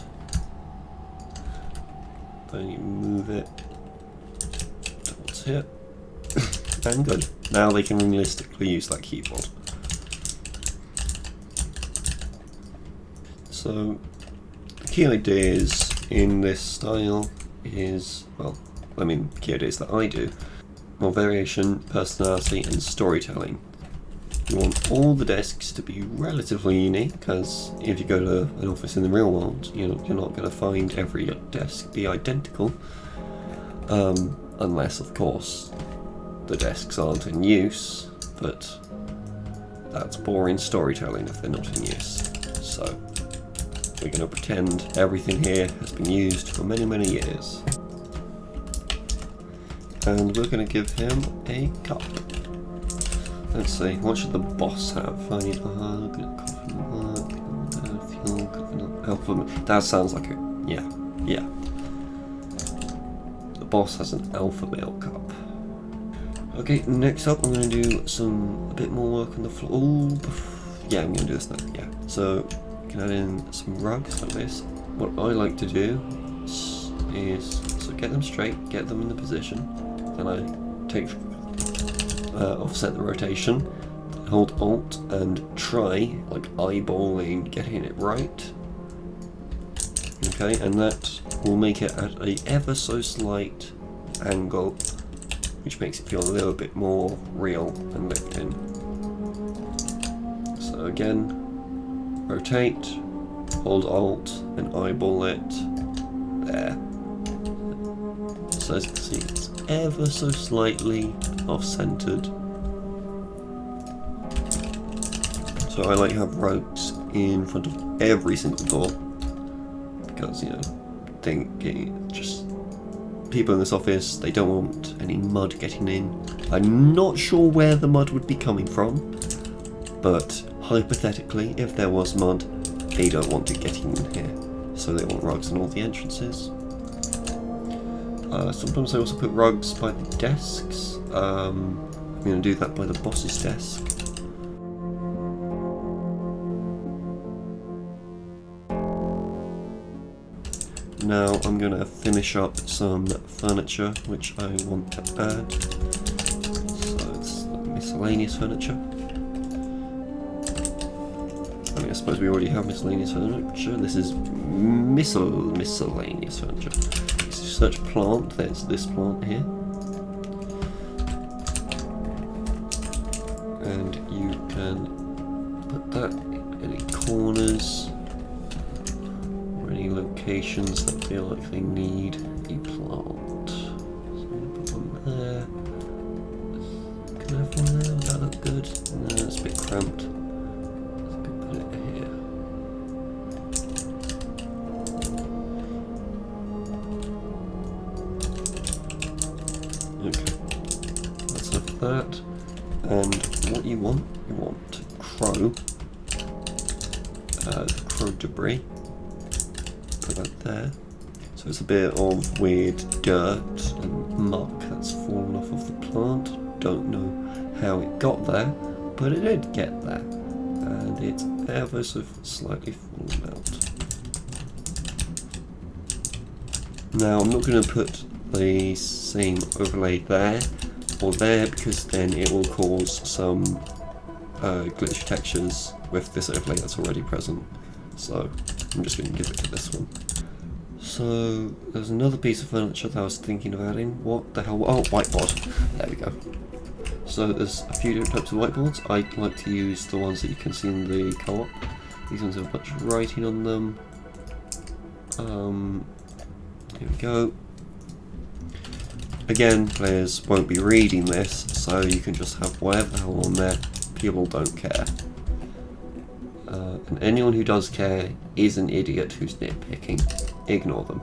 A: Then you move it towards here. And good. Now they can realistically use that keyboard. So the key ideas in this style is, well, I mean, key ideas that I do, more variation, personality, and storytelling. You want all the desks to be relatively unique, because if you go to an office in the real world, you're not going to find every desk be identical, unless, of course, the desks aren't in use, but that's boring storytelling if they're not in use. So we're going to pretend everything here has been used for many, many years. And we're going to give him a cup. Let's see, what should the boss have? I need alphabet. That sounds like a, yeah. The boss has an alpha male cup. Okay, next up I'm going to do a bit more work on the floor. Ooh, yeah, I'm going to do this now, yeah. So, you can add in some rugs like this. What I like to do is, so get them straight, get them in the position, then I take, offset the rotation, hold Alt and try, like eyeballing, getting it right. Okay, and that will make it at a ever so slight angle, which makes it feel a little bit more real and lived in. So again, rotate, hold Alt and eyeball it, there. So as you can see, it's ever so slightly off-centered. So I like to have rugs in front of every single door, because, you know, just people in this office, they don't want any mud getting in. I'm not sure where the mud would be coming from, but hypothetically, if there was mud, they don't want it getting in here, so they want rugs in all the entrances. Sometimes I also put rugs by the desks. I'm going to do that by the boss's desk. Now I'm going to finish up some furniture which I want to add. So it's miscellaneous furniture. I mean, I suppose we already have miscellaneous furniture. This is miscellaneous furniture. Search plant, there's this plant here. And you can put that in any corners or any locations that feel like they need a plant. So I'm going to put one there. Can I have one there? Would that look good? No, it's a bit cramped. I could put it here. Okay, let's have that. And what you want crow, crow debris. Put that there. So it's a bit of weird dirt and muck that's fallen off of the plant. Don't know how it got there, but it did get there. And it's ever so slightly fallen out. Now I'm not going to put the same overlay there or there, because then it will cause some glitch textures with this overlay that's already present. So I'm just going to give it to this one. So there's another piece of furniture that I was thinking of adding. What the hell? Oh, whiteboard. There we go. So there's a few different types of whiteboards. I like to use the ones that you can see in the co-op. These ones have a bunch of writing on them. Here we go. Again, players won't be reading this, so you can just have whatever the hell on there. People don't care. And anyone who does care is an idiot who's nitpicking. Ignore them.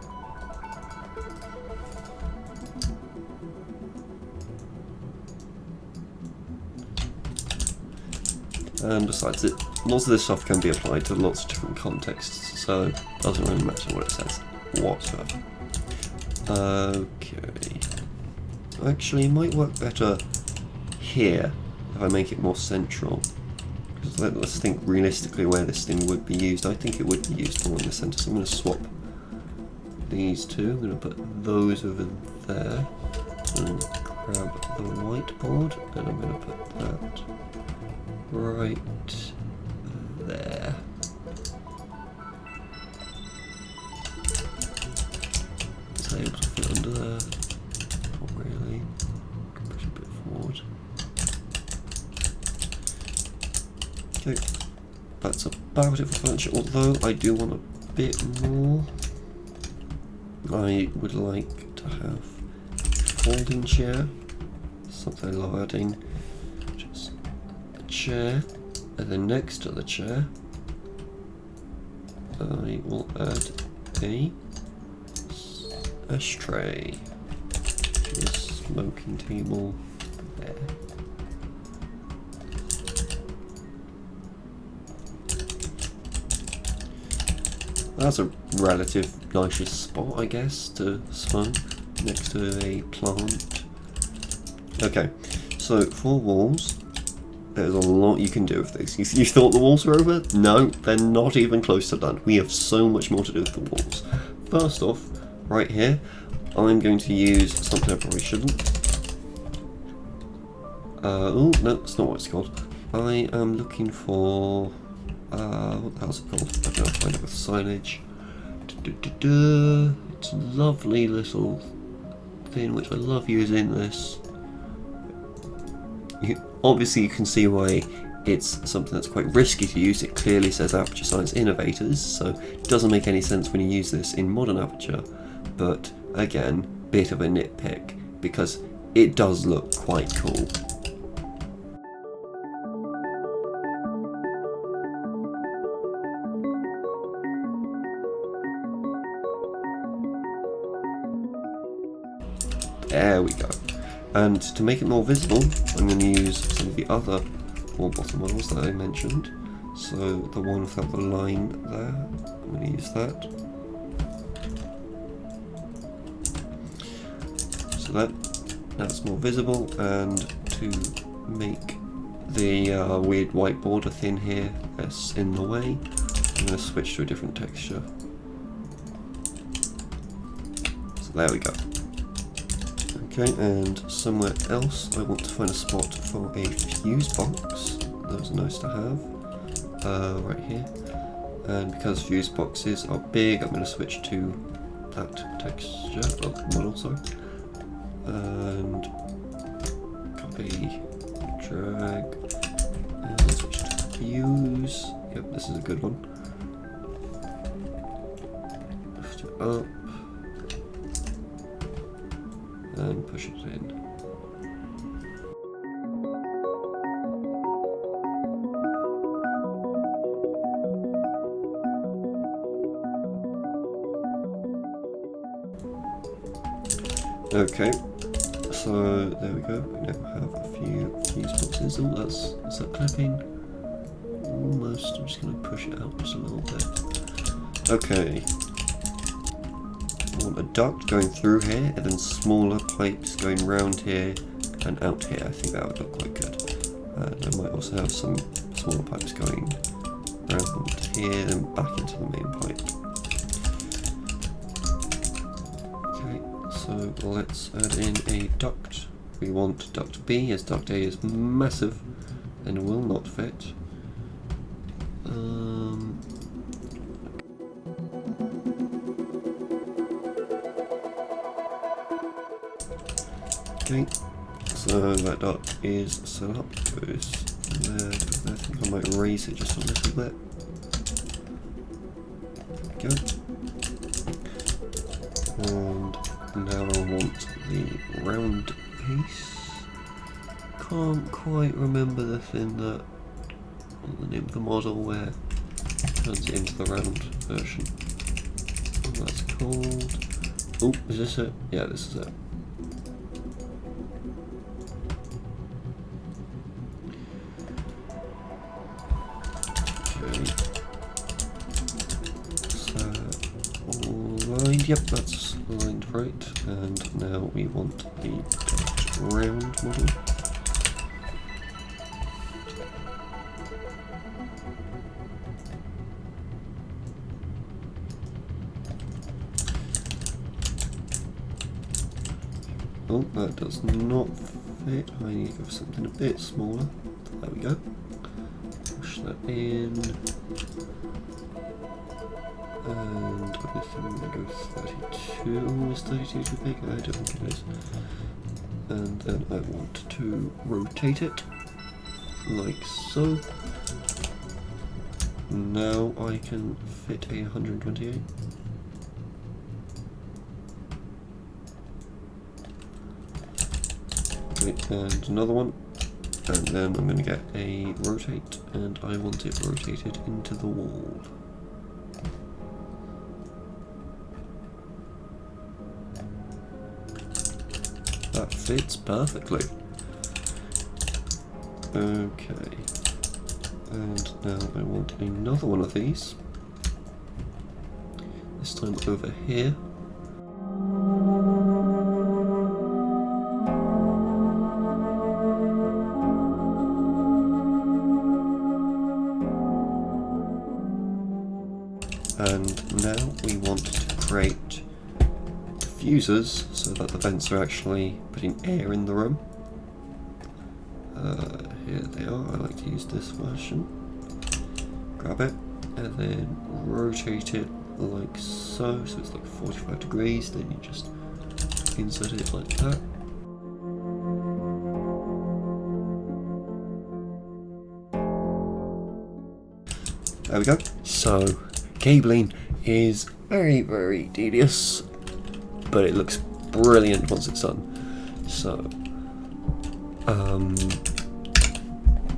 A: And besides it, lots of this stuff can be applied to lots of different contexts, so it doesn't really matter what it says whatsoever. Okay. Actually, it might work better here if I make it more central. Because let's think realistically where this thing would be used. I think it would be used more in the centre, so I'm going to swap these two. I'm going to put those over there. And grab the whiteboard, and I'm going to put that right there. Is that able to fit under there? Not really. Push a bit forward. Okay, that's about it for furniture, although I do want a bit more. I would like to have a folding chair, something I love adding. Just a chair, and then next to the chair, I will add a ashtray. A smoking table there. That's a relative nice spot, I guess, to smoke next to a plant. Okay, so for walls, there's a lot you can do with this. You thought the walls were over? No, they're not even close to done. We have so much more to do with the walls. First off, right here, I'm going to use something I probably shouldn't. Oh, no, that's not what it's called. I am looking for... what the hell's it called? I'm going to find it with signage. It's a lovely little thing, which I love using this. Obviously you can see why it's something that's quite risky to use. It clearly says Aperture Science Innovators, so it doesn't make any sense when you use this in modern Aperture, but again, bit of a nitpick, because it does look quite cool. There we go. And to make it more visible, I'm going to use some of the other wall bottom models that I mentioned. So the one without the line there, I'm going to use that. So that's more visible, and to make the weird white border thin here that's in the way, I'm going to switch to a different texture. So there we go. Okay, and somewhere else I want to find a spot for a fuse box. Those are nice to have. Right here. And because fuse boxes are big, I'm going to switch to that texture, model, sorry. And copy, drag, and switch to fuse. Yep, this is a good one. Lift it up. And push it in. Okay, so there we go. We now have a few fuse boxes. Oh, is that clipping? Almost. I'm just going to push it out just a little bit. Okay. I want a duct going through here, and then smaller pipes going round here and out here. I think that would look quite good. And I might also have some smaller pipes going round here and back into the main pipe. Okay, so let's add in a duct. We want duct B, as duct A is massive and will not fit. Okay, so that duct is set up, goes there, to there. I think I might raise it just a little bit. There we go. And now I want the round piece. Can't quite remember the thing that, the name of the model where it turns it into the round version. What that's called. Oh, is this it? Yeah, this is it. And yep, that's aligned right. And now we want the duct round model. Oh, that does not fit. I need to go for something a bit smaller. There we go. Push that in. And I think I'm going to go 32. Is 32 too big? I don't think it is. And then I want to rotate it like so. Now I can fit a 128. Okay, and another one. And then I'm going to get a rotate, and I want it rotated into the wall. That fits perfectly. Okay. And now I want another one of these. This time over here. And now we want to create diffusers so that the vents are actually putting air in the room. Here they are. I like to use this version. Grab it and then rotate it like so. So it's like 45 degrees. Then you just insert it like that. There we go. So cabling is very, very tedious, but it looks brilliant once it's done. So,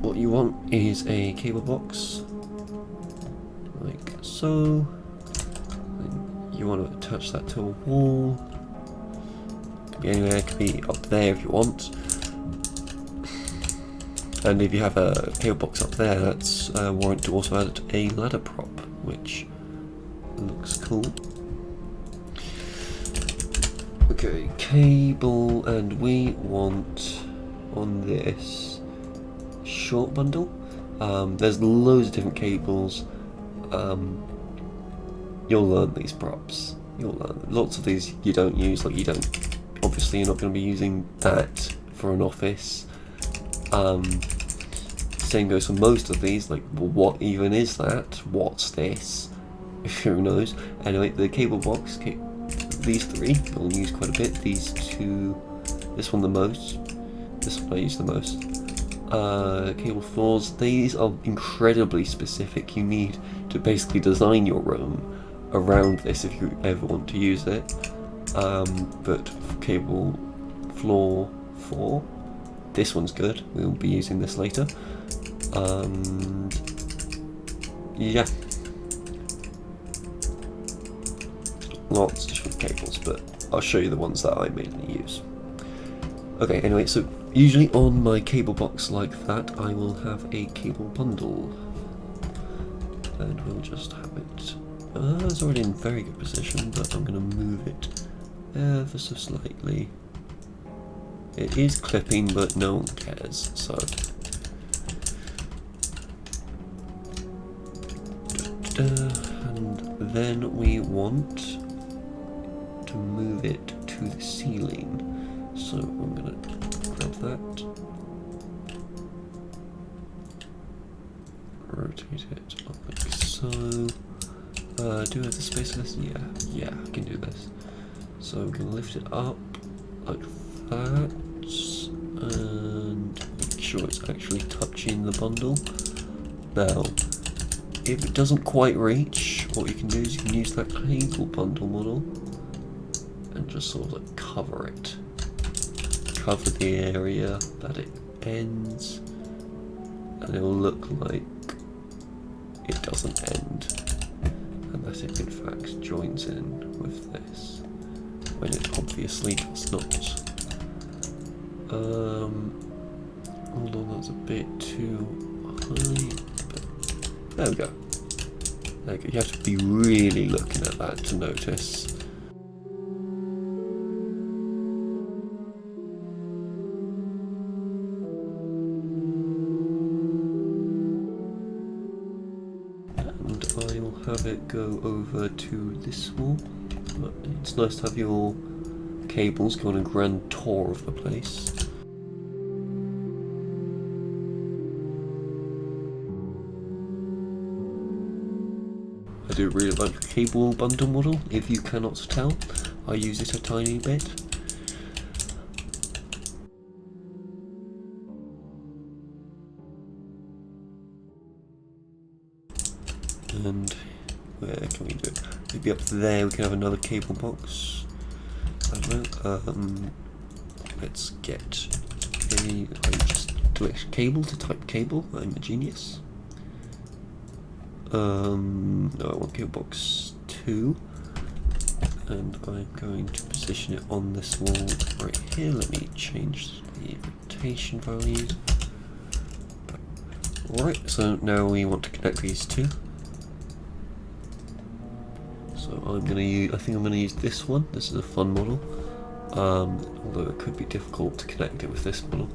A: what you want is a cable box, like so. Then you want to attach that to a wall. Could be anywhere, it could be up there if you want. And if you have a cable box up there, that's warrant to also add a ladder prop, which looks cool. Okay, cable, and we want on this short bundle. There's loads of different cables. You'll learn these props. You'll learn lots of these you don't use. Like obviously you're not going to be using that for an office. Same goes for most of these. Like, well, what even is that? What's this? Who knows? Anyway, the cable box, these three I'll use quite a bit. These two, this one the most, this one I use the most. Cable floors, these are incredibly specific. You need to basically design your room around this if you ever want to use it. But cable floor 4, this one's good. We'll be using this later. Yeah. Lots of different cables, but I'll show you the ones that I mainly use. Okay, anyway, so usually on my cable box like that, I will have a cable bundle. And we'll just have it. It's already in very good position, but I'm going to move it ever so slightly. It is clipping, but no one cares, so. And then we want to move it to the ceiling. So I'm going to grab that, rotate it up like so. Do I have the space for this? Yeah, I can do this. So I'm going to lift it up like that, and make sure it's actually touching the bundle. Now, if it doesn't quite reach, what you can do is you can use that cable bundle model and just sort of like cover it. Cover the area that it ends, and it will look like it doesn't end, and that it in fact joins in with this, when it obviously does not. Hold on, that's a bit too high, but there we go. There we go. You have to be really looking at that to notice. I'll have it go over to this wall. But it's nice to have your cables go on a grand tour of the place. I do really like the cable bundle model, if you cannot tell. I use it a tiny bit. And where can we do it? Maybe up there we can have another cable box. I don't know. Let's get a. I just select cable to type cable. I'm a genius. No, I want cable box 2, and I'm going to position it on this wall right here. Let me change the rotation value. Alright, so now we want to connect these two. So I'm going to use, I think I'm going to use this one. This is a fun model, although it could be difficult to connect it with this model.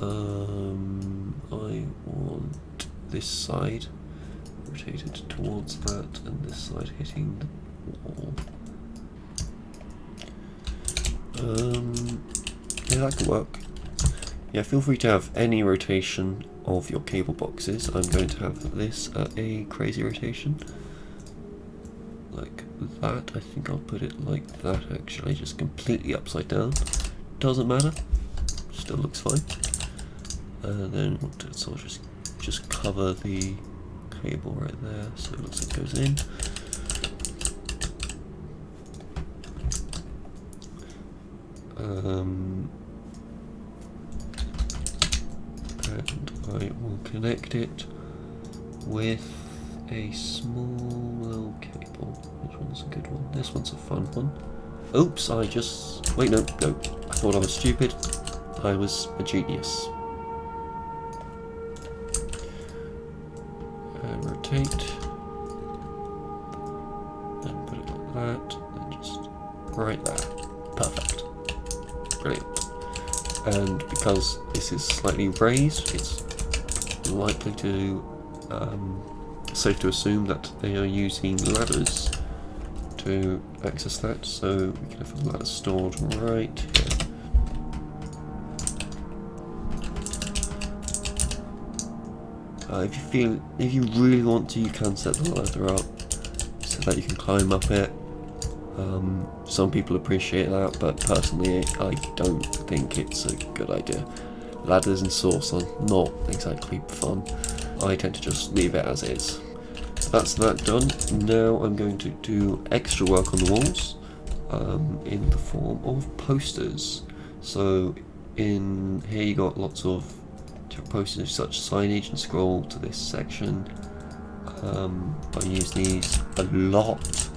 A: I want this side rotated towards that, and this side hitting the wall. Yeah, that could work. Yeah, feel free to have any rotation of your cable boxes. I'm going to have this at a crazy rotation. Like that. I think I'll put it like that actually, just completely upside down. Doesn't matter, still looks fine. And then want to sort of just cover the cable right there, so it looks like it goes in. And I will connect it with a small little cable. Which one's a good one? This one's a fun one. Oops, I just... Wait, no. I thought I was stupid. I was a genius. And rotate. And put it like that. And just right there. Perfect. Brilliant. And because this is slightly raised, it's likely to... safe to assume that they are using ladders to access that, so we can have a ladder stored right here. If you really want to, you can set the ladder up so that you can climb up it. Some people appreciate that, but personally I don't think it's a good idea. Ladders and source are not exactly fun. I tend to just leave it as is. So that's that done. Now I'm going to do extra work on the walls in the form of posters. So in here you got lots of different posters such signage, and scroll to this section. I use these a lot.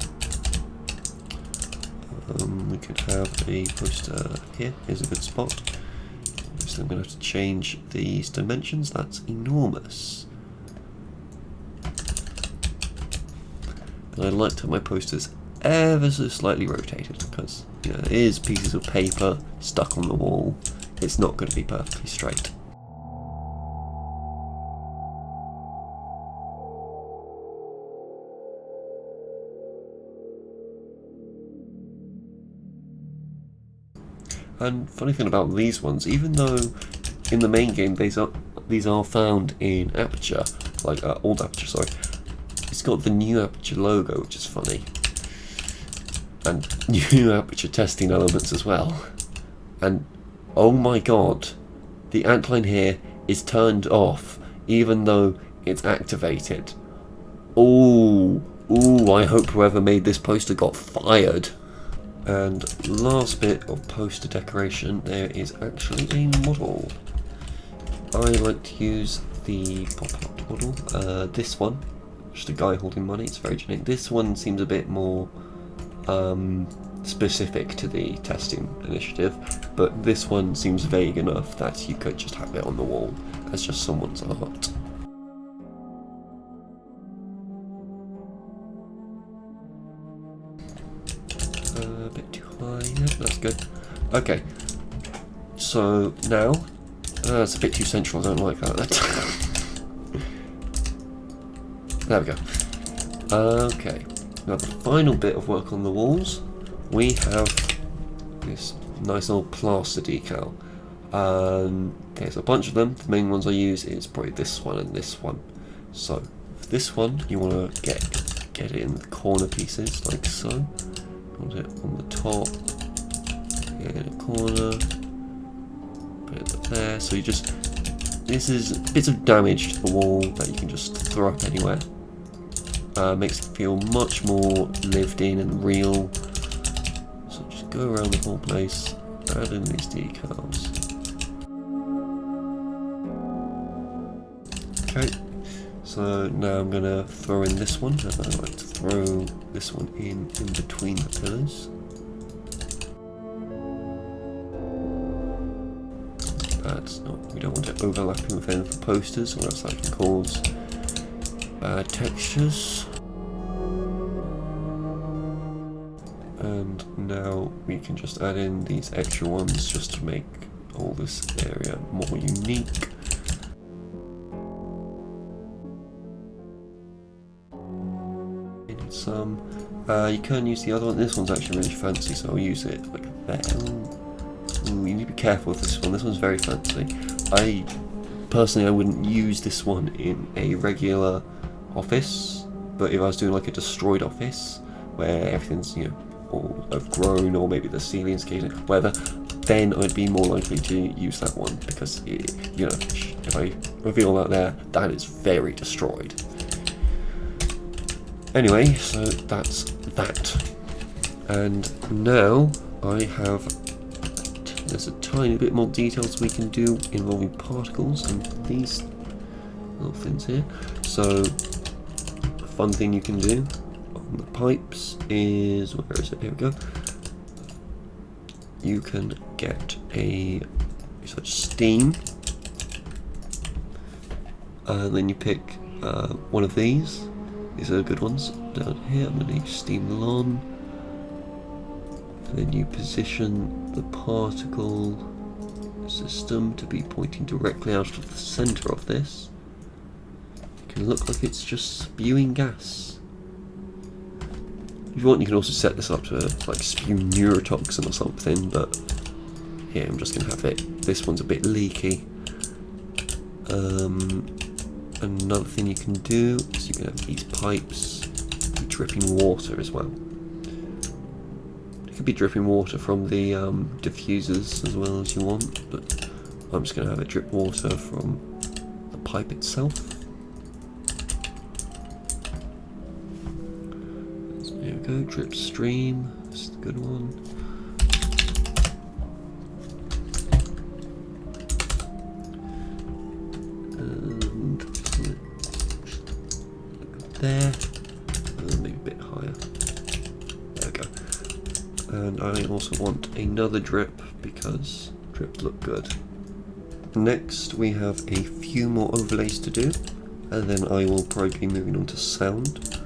A: We could have a poster here. Here's a good spot. So I'm going to have to change these dimensions. That's enormous. And I like to have my posters ever so slightly rotated because, you know, it is pieces of paper stuck on the wall. It's not going to be perfectly straight. And funny thing about these ones, even though in the main game these are found in Aperture, like old Aperture, sorry, it's got the new Aperture logo, which is funny, and new Aperture testing elements as well. And oh my god, the antline here is turned off, even though it's activated. Ooh, I hope whoever made this poster got fired. And last bit of poster decoration, there is actually a model. I like to use the pop-up model, this one, just a guy holding money, it's very generic. This one seems a bit more specific to the testing initiative, but this one seems vague enough that you could just have it on the wall as just someone's art. A bit too high, yeah, that's good. Okay, so now, it's a bit too central, I don't like that. There we go. Okay, now the final bit of work on the walls, we have this nice little plaster decal. There's a bunch of them. The main ones I use is probably this one and this one. So for this one, you want to get it in the corner pieces like so. Put it on the top, get it in a corner, put it there. So you just, this is bits of damage to the wall that you can just throw up anywhere. Makes it feel much more lived in and real. So just go around the whole place, add in these decals. Okay, so now I'm going to throw in this one, and I like to throw this one in between the pillars. That's not, we don't want it overlapping with any of the posters, or else that can cause bad textures. And now we can just add in these extra ones just to make all this area more unique. Some. You can use the other one. This one's actually really fancy, so I'll use it like there. Ooh, you need to be careful with this one. This one's very fancy. Personally, I wouldn't use this one in a regular office, but if I was doing like a destroyed office where everything's, you know, all overgrown, or maybe the ceiling's getting whatever, then I'd be more likely to use that one, because it, you know, if I reveal that there, that is very destroyed. Anyway, so that's that. And now I have, there's a tiny bit more details we can do involving particles and these little things here. So, a fun thing you can do on the pipes is, where is it? Here we go. You can get a such steam, and then you pick one of these. These are the good ones. Down here, I'm going to use steam lawn. And then you position the particle system to be pointing directly out of the centre of this. It can look like it's just spewing gas. If you want, you can also set this up to like spew neurotoxin or something, but here I'm just going to have it. This one's a bit leaky. Another thing you can do is you can have these pipes be dripping water as well. It could be dripping water from the diffusers as well as you want, but I'm just going to have it drip water from the pipe itself. So here we go, drip stream, this is the good one. There, maybe a bit higher. There we go. And I also want another drip because drips look good. Next we have a few more overlays to do, and then I will probably be moving on to sound.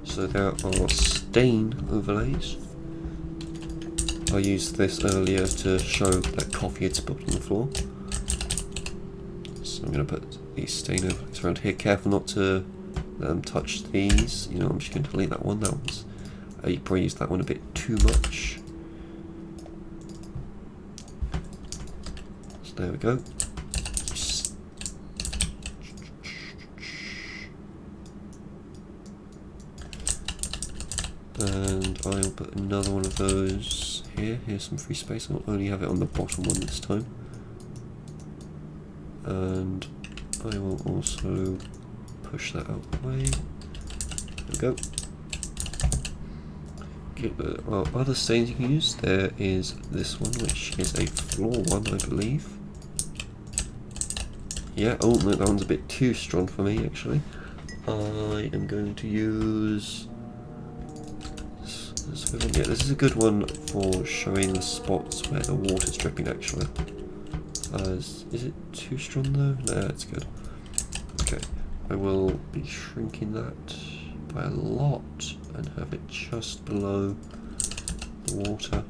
A: So there are stain overlays. I used this earlier to show that coffee had spilled on the floor. So I'm going to put these stain overlays around here. Careful not to touch these. You know, I'm just going to delete that one. That one's you probably used that one a bit too much. So there we go. And I'll put another one of those here. Here's some free space. I'll only have it on the bottom one this time. And I will also push that out the way. There we go. Okay, there are other stains you can use. There is this one, which is a floor one, I believe. Yeah, oh no, that one's a bit too strong for me actually. I am going to use this one. Yeah, this is a good one for showing the spots where the water's dripping actually. Is it too strong though? No, it's good. Okay. I will be shrinking that by a lot and have it just below the water,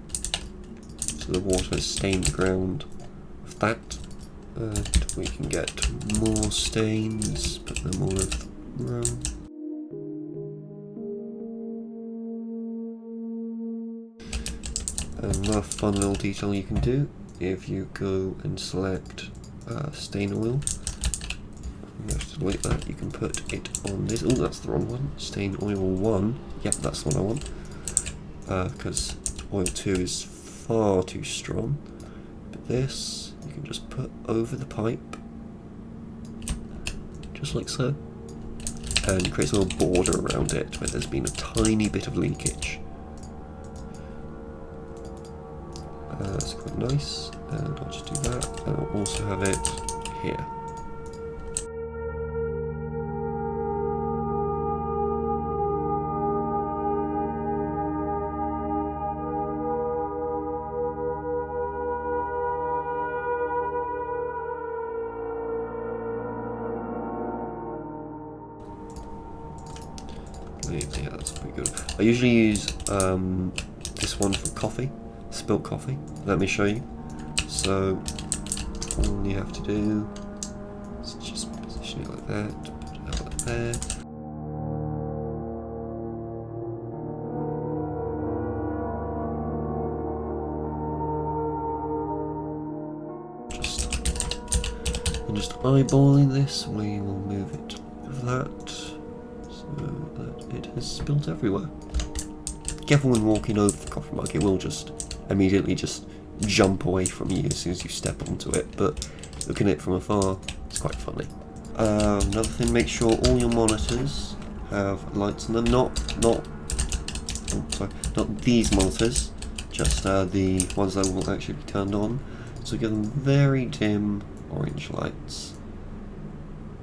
A: so the water has stained the ground with that, and we can get more stains, put them all over the room. Another fun little detail you can do, if you go and select stain oil, you have to delete that, you can put it on this. Oh, that's the wrong one. Stain oil 1. Yep, that's the one I want. Because oil 2 is far too strong. But this, you can just put over the pipe, just like so, and creates a little border around it where there's been a tiny bit of leakage. That's quite nice, and I'll just do that, and I'll also have it here. Yeah, that's pretty good. I usually use this one for coffee, spilt coffee. Let me show you. So all you have to do is just position it like that, put it out like there. Just eyeballing this, we will move it like that, so that it has spilt everywhere. Careful when walking over the coffee mug, it will just immediately just jump away from you as soon as you step onto it, but looking at it from afar, it's quite funny. Another thing, make sure all your monitors have lights on them, not these monitors, just the ones that will actually be turned on. So give them very dim orange lights.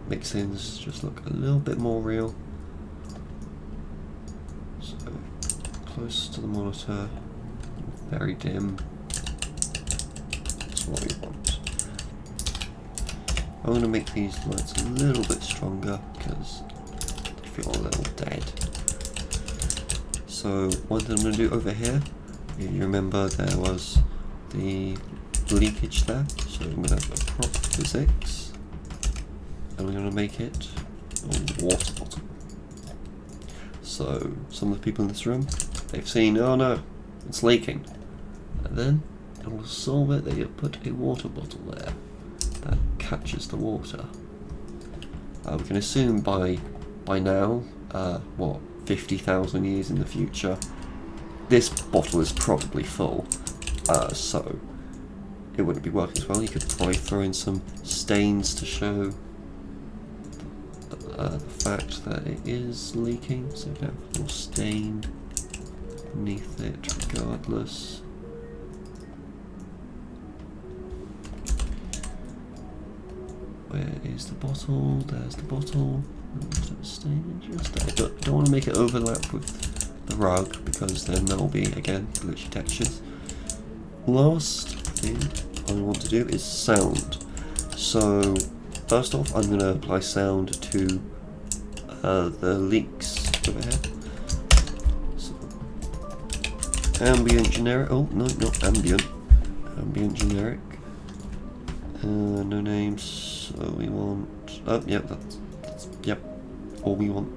A: Makes things just look a little bit more real. So close to the monitor, very dim. That's what we want. I'm going to make these lights a little bit stronger because they feel a little dead. So one thing I'm going to do over here, you remember there was the leakage there, so I'm going to have a prop physics, and we're going to make it a water bottle. So some of the people in this room, they've seen, oh no, it's leaking, and then in order to solve it, they put a water bottle there that catches the water. We can assume by now, 50,000 years in the future, this bottle is probably full, so it wouldn't be working as well. You could probably throw in some stains to show the fact that it is leaking, so you can have a little stain beneath it regardless. Where is the bottle? There's the bottle. Stain just there. Don't want to make it overlap with the rug because then there will be, again, glitchy textures. Last thing I want to do is sound. So first off, I'm going to apply sound to the leaks over here. So, ambient generic. Oh no, not ambient. Ambient generic. No names. So we want. Oh yep, that's yep. All we want.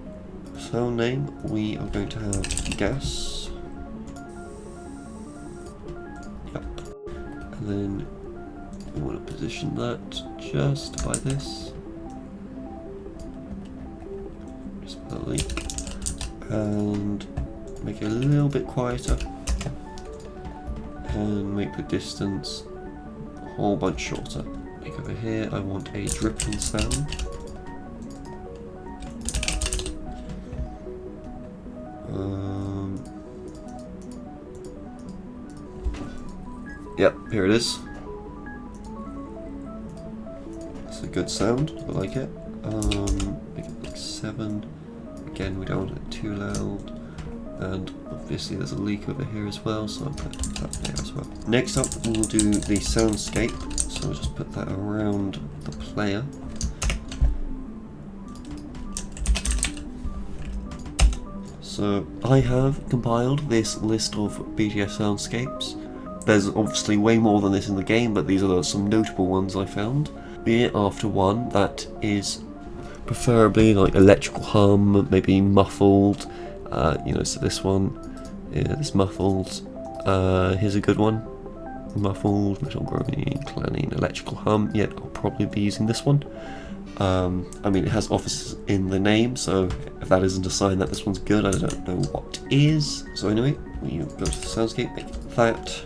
A: Sound name. We are going to have gas. And then we want to position that just by this, just by the leak, and make it a little bit quieter, and make the distance a whole bunch shorter. Like over here, I want a dripping sound. Yep, here it is. It's a good sound, I like it. Make it like 7. Again, we don't want it too loud. And obviously there's a leak over here as well, so I'll put that there as well. Next up, we'll do the soundscape. So we'll just put that around the player. So I have compiled this list of BTS soundscapes. There's obviously way more than this in the game, but these are some notable ones I found. Be it after one that is preferably like electrical hum, maybe muffled, so this one is muffled, Here's a good one. Muffled, metal groaning, clanging, electrical hum. Yeah, I'll probably be using this one. I mean, it has office in the name, so if that isn't a sign that this one's good, I don't know what is. So anyway, we go to the soundscape, make that,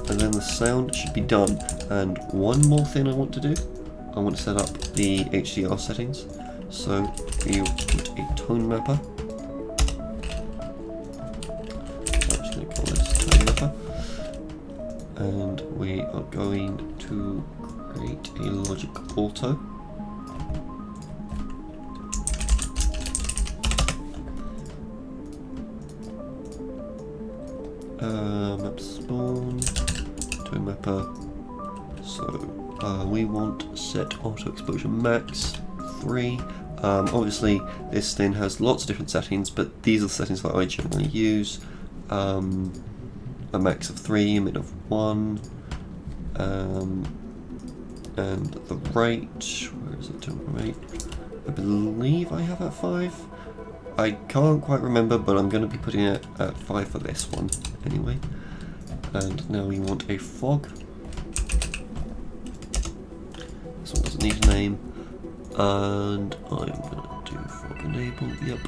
A: and then the sound should be done. And one more thing I want to do, I want to set up the HDR settings. So we put a tone mapper. I'm just going to call this tone mapper. And we are going to create a logic auto. Map spawn, tone mapper. So we want set auto exposure max 3. Obviously this thing has lots of different settings, but these are the settings that I generally use. A max of 3, a min of 1, and the rate, where is it to rate? I believe I have at 5. I can't quite remember, but I'm going to be putting it at 5 for this one anyway. And now we want a fog. This one doesn't need a name. And I'm going to do fog enable, yep.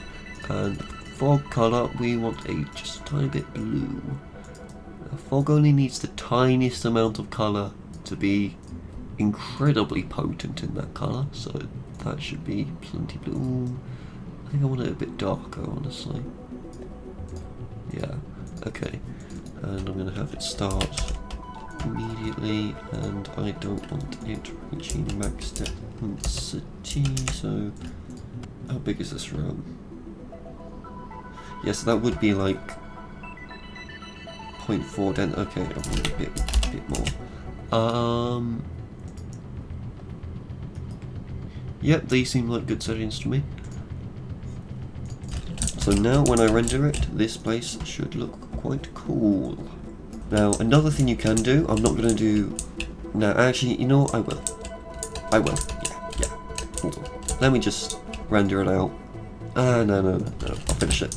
A: And fog colour, we want just a tiny bit blue. Fog only needs the tiniest amount of colour to be incredibly potent in that colour, so that should be plenty blue. I think I want it a bit darker, honestly. Yeah, okay. And I'm going to have it start immediately, and I don't want it reaching max density, so how big is this room? Yes, that would be like 0.4 dent. Okay, I want a bit more. Yep, these seem like good settings to me. So now when I render it, this place should look quite cool. Now another thing you can do, I'm not going to do... No, actually, you know what, I will. Yeah, hold on. Let me just render it out. No, I'll finish it.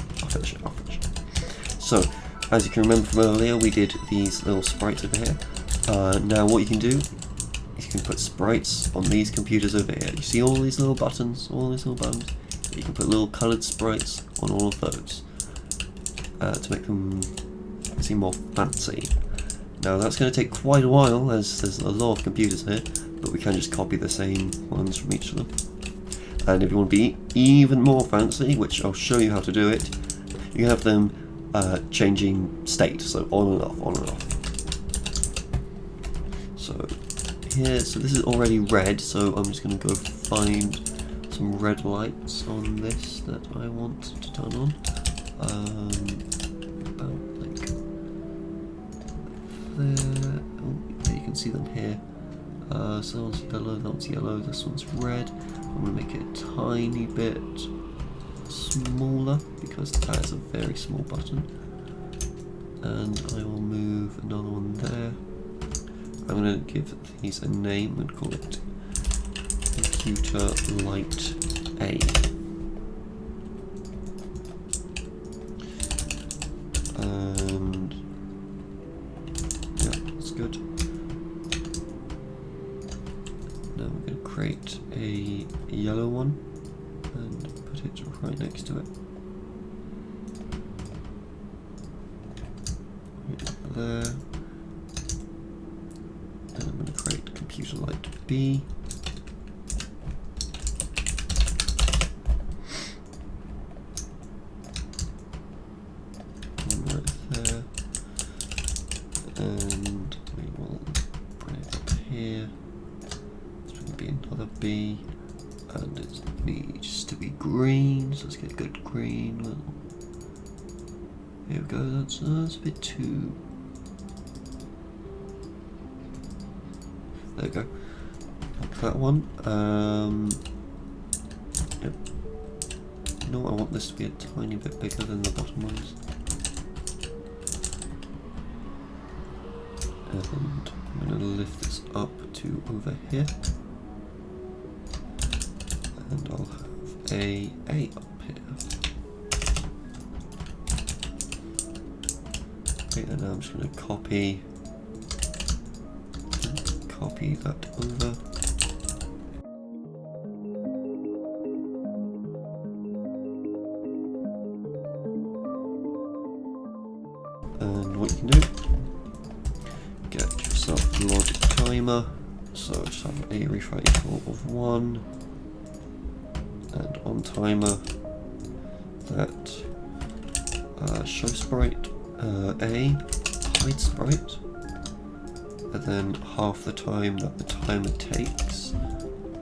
A: So, as you can remember from earlier, we did these little sprites over here. Now what you can do is you can put sprites on these computers over here. You see all these little buttons? You can put little coloured sprites on all of those to make them seem more fancy. Now that's going to take quite a while, as there's a lot of computers here, but we can just copy the same ones from each of them. And if you want to be even more fancy, which I'll show you how to do it, you can have them changing state, so on and off. So here, so this is already red, so I'm just going to go find some red lights on this that I want to turn on. About like there. Oh, yeah, you can see them here. So that one's yellow, this one's red. I'm going to make it a tiny bit smaller because that is a very small button. And I will move another one there. I'm going to give these a name and call it Computer Light A. And yeah, that's good. Now we're going to create a yellow one and put it right next to it. Right there. Then I'm going to create Computer Light B. One right there. And we will bring it up here. It's going to be another B. And it needs to be green, so let's get a good green one. Here we go, that's a bit too... There we go. That one. Yep. You know what, I want this to be a tiny bit bigger than the bottom ones. And I'm going to lift this up to over here. And I'll have a up here. Okay, and now I'm just going to copy that over. And what you can do, get yourself a logic timer. So just have a refresh interval of 1, and on timer that show sprite A, hide sprite, and then half the time that the timer takes,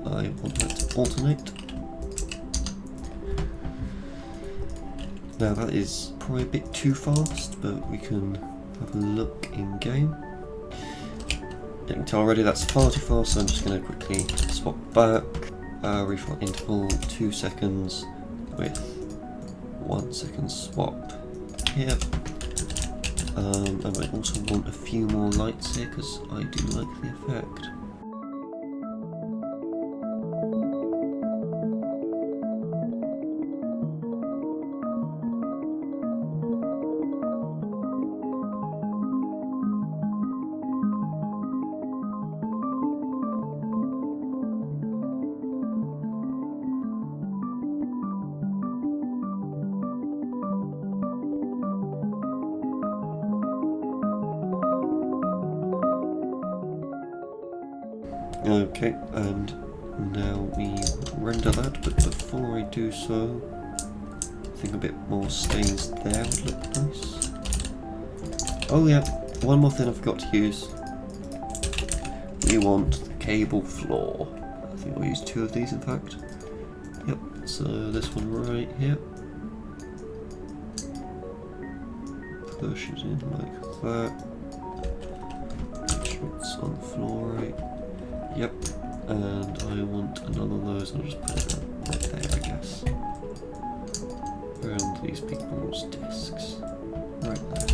A: I want that to alternate. Now that is probably a bit too fast, but we can have a look in game. You can tell already that's far too fast, so I'm just going to quickly swap back. Refresh interval 2 seconds with 1 second swap here. And I also want a few more lights here because I do like the effect. Okay, and now we render that, but before I do so, I think a bit more stains there would look nice. Oh yeah, one more thing I forgot to use. We want the cable floor. I think I'll use 2 of these in fact. Yep, so this one right here. Push it in like that. Make sure it's on the floor right. Yep, and I want another of those. I'll just put it right there, I guess. Around these people's desks. Right there.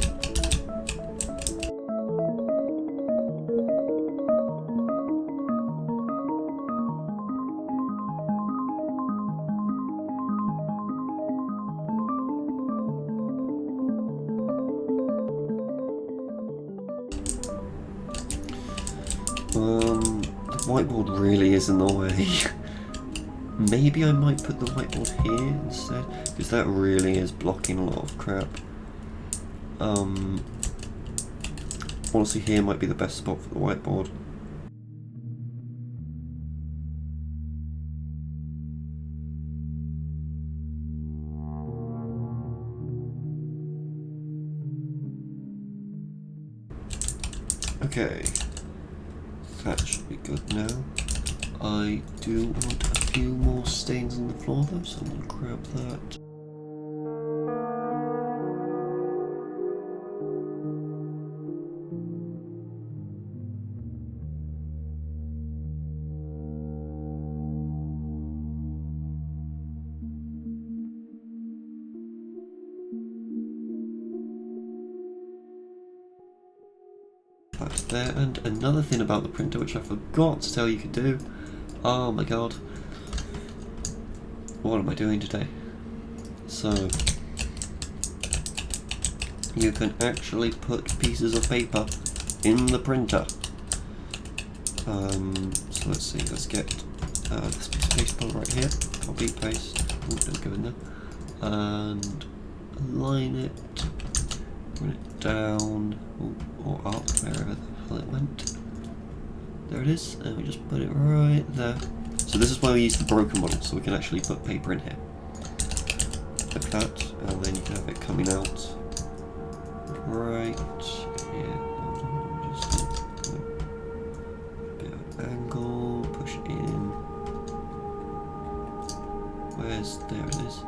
A: The whiteboard really is in the way. Maybe I might put the whiteboard here instead, because that really is blocking a lot of crap. Honestly, here might be the best spot for the whiteboard. Okay, that should be good now. I do want a few more stains on the floor though, so I'm going to grab that. That's there, and another thing about the printer which I forgot to tell you could do. Oh my god. What am I doing today? So, you can actually put pieces of paper in the printer. So let's see, let's get this piece of paper right here. Copy, paste. Ooh, don't go in there. And align it. Run it down, or up, wherever the hell it went. There it is, and we just put it right there. So this is why we use the broken model, so we can actually put paper in here. Like that, and then you can have it coming out right here. Just a bit of angle, push it in. There it is.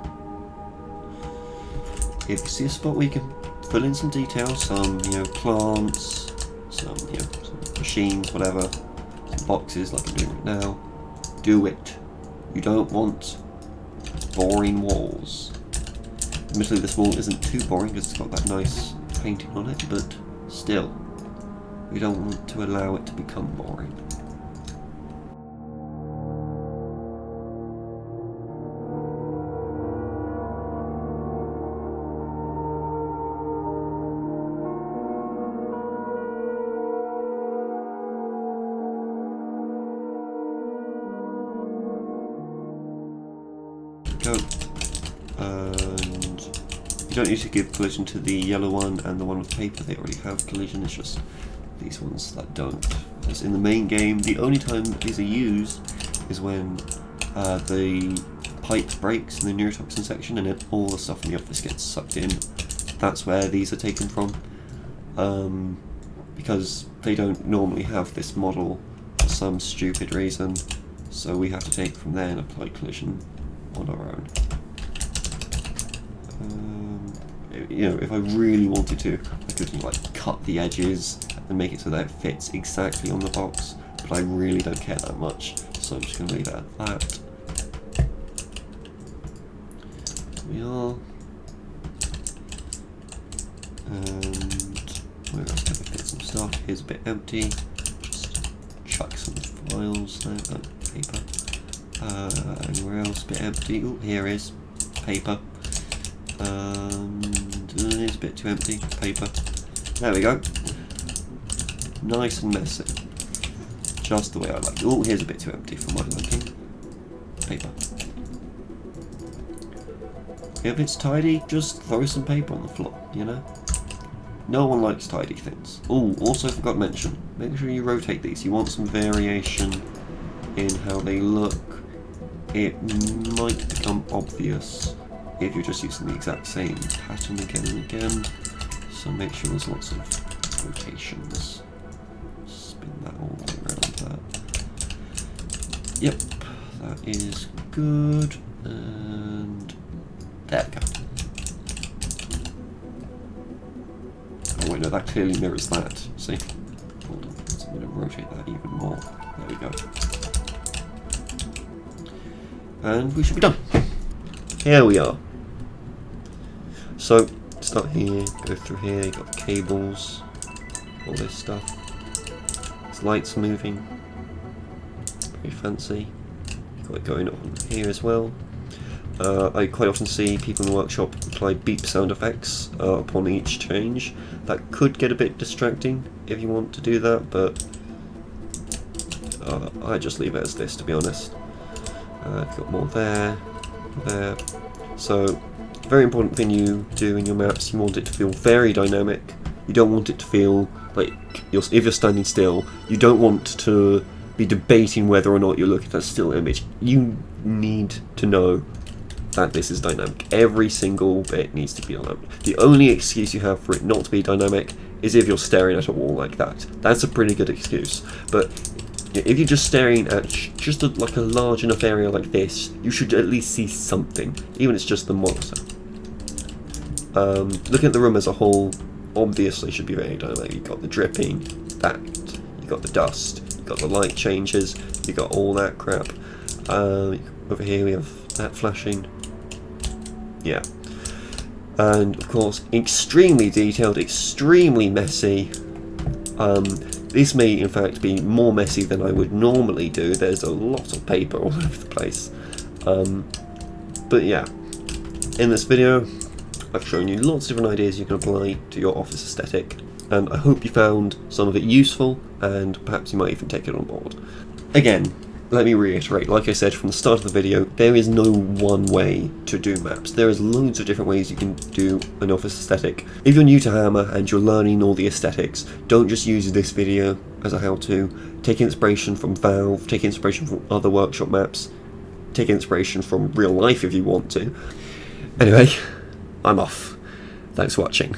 A: If you see a spot where you can fill in some details, some, plants, some machines, whatever, some boxes like I'm doing right now, do it. You don't want boring walls. Admittedly, this wall isn't too boring because it's got that nice painting on it, but still, we don't want to allow it to become boring. go. And you don't need to give collision to the yellow one and the one with paper, they already have collision, it's just these ones that don't. As in the main game, the only time these are used is when the pipe breaks in the neurotoxin section and then all the stuff in the office gets sucked in. That's where these are taken from. Because they don't normally have this model for some stupid reason, so we have to take from there and apply collision on our own. You know, if I really wanted to, I could like cut the edges and make it so that it fits exactly on the box, but I really don't care that much, so I'm just going to leave it at that. There we are. And where else can we fit some stuff? Here's a bit empty. Just chuck some files there, paper. Anywhere else? A bit empty. Oh, here is paper. It's a bit too empty. Paper. There we go. Nice and messy. Just the way I like it. Oh, here's a bit too empty for my liking. Paper. If it's tidy, just throw some paper on the floor, you know? No one likes tidy things. Oh, also forgot to mention, make sure you rotate these. You want some variation in how they look. It might become obvious if you're just using the exact same pattern again and again. So make sure there's lots of rotations. Spin that all the way around that. Yep, that is good. And there we go. Oh wait, no, that clearly mirrors that. See? Hold on, so I'm going to rotate that even more. There we go. And we should be done. Here we are. So, start here, go through here, you've got the cables, all this stuff. There's lights moving. Very fancy. You've got it going on here as well. I quite often see people in the workshop apply beep sound effects upon each change. That could get a bit distracting if you want to do that, but I just leave it as this, to be honest. Got more there, there. So, very important thing you do in your maps, you want it to feel very dynamic. You don't want it to feel like, if you're standing still, you don't want to be debating whether or not you're looking at a still image. You need to know that this is dynamic. Every single bit needs to be dynamic. The only excuse you have for it not to be dynamic is if you're staring at a wall like that. That's a pretty good excuse. But if you're just staring at just like a large enough area like this, you should at least see something, even if it's just the monitor. Looking at the room as a whole, obviously should be very dynamic. You've got the dripping, that, you've got the dust, you've got the light changes, you've got all that crap. Over here we have that flashing. Yeah. And of course, extremely detailed, extremely messy. This may in fact be more messy than I would normally do. There's a lot of paper all over the place. But yeah, in this video I've shown you lots of different ideas you can apply to your office aesthetic, and I hope you found some of it useful, and perhaps you might even take it on board. Again, let me reiterate, like I said from the start of the video, there is no one way to do maps. There is loads of different ways you can do an office aesthetic. If you're new to Hammer and you're learning all the aesthetics, don't just use this video as a how-to. Take inspiration from Valve, take inspiration from other workshop maps, take inspiration from real life if you want to. Anyway, I'm off. Thanks for watching.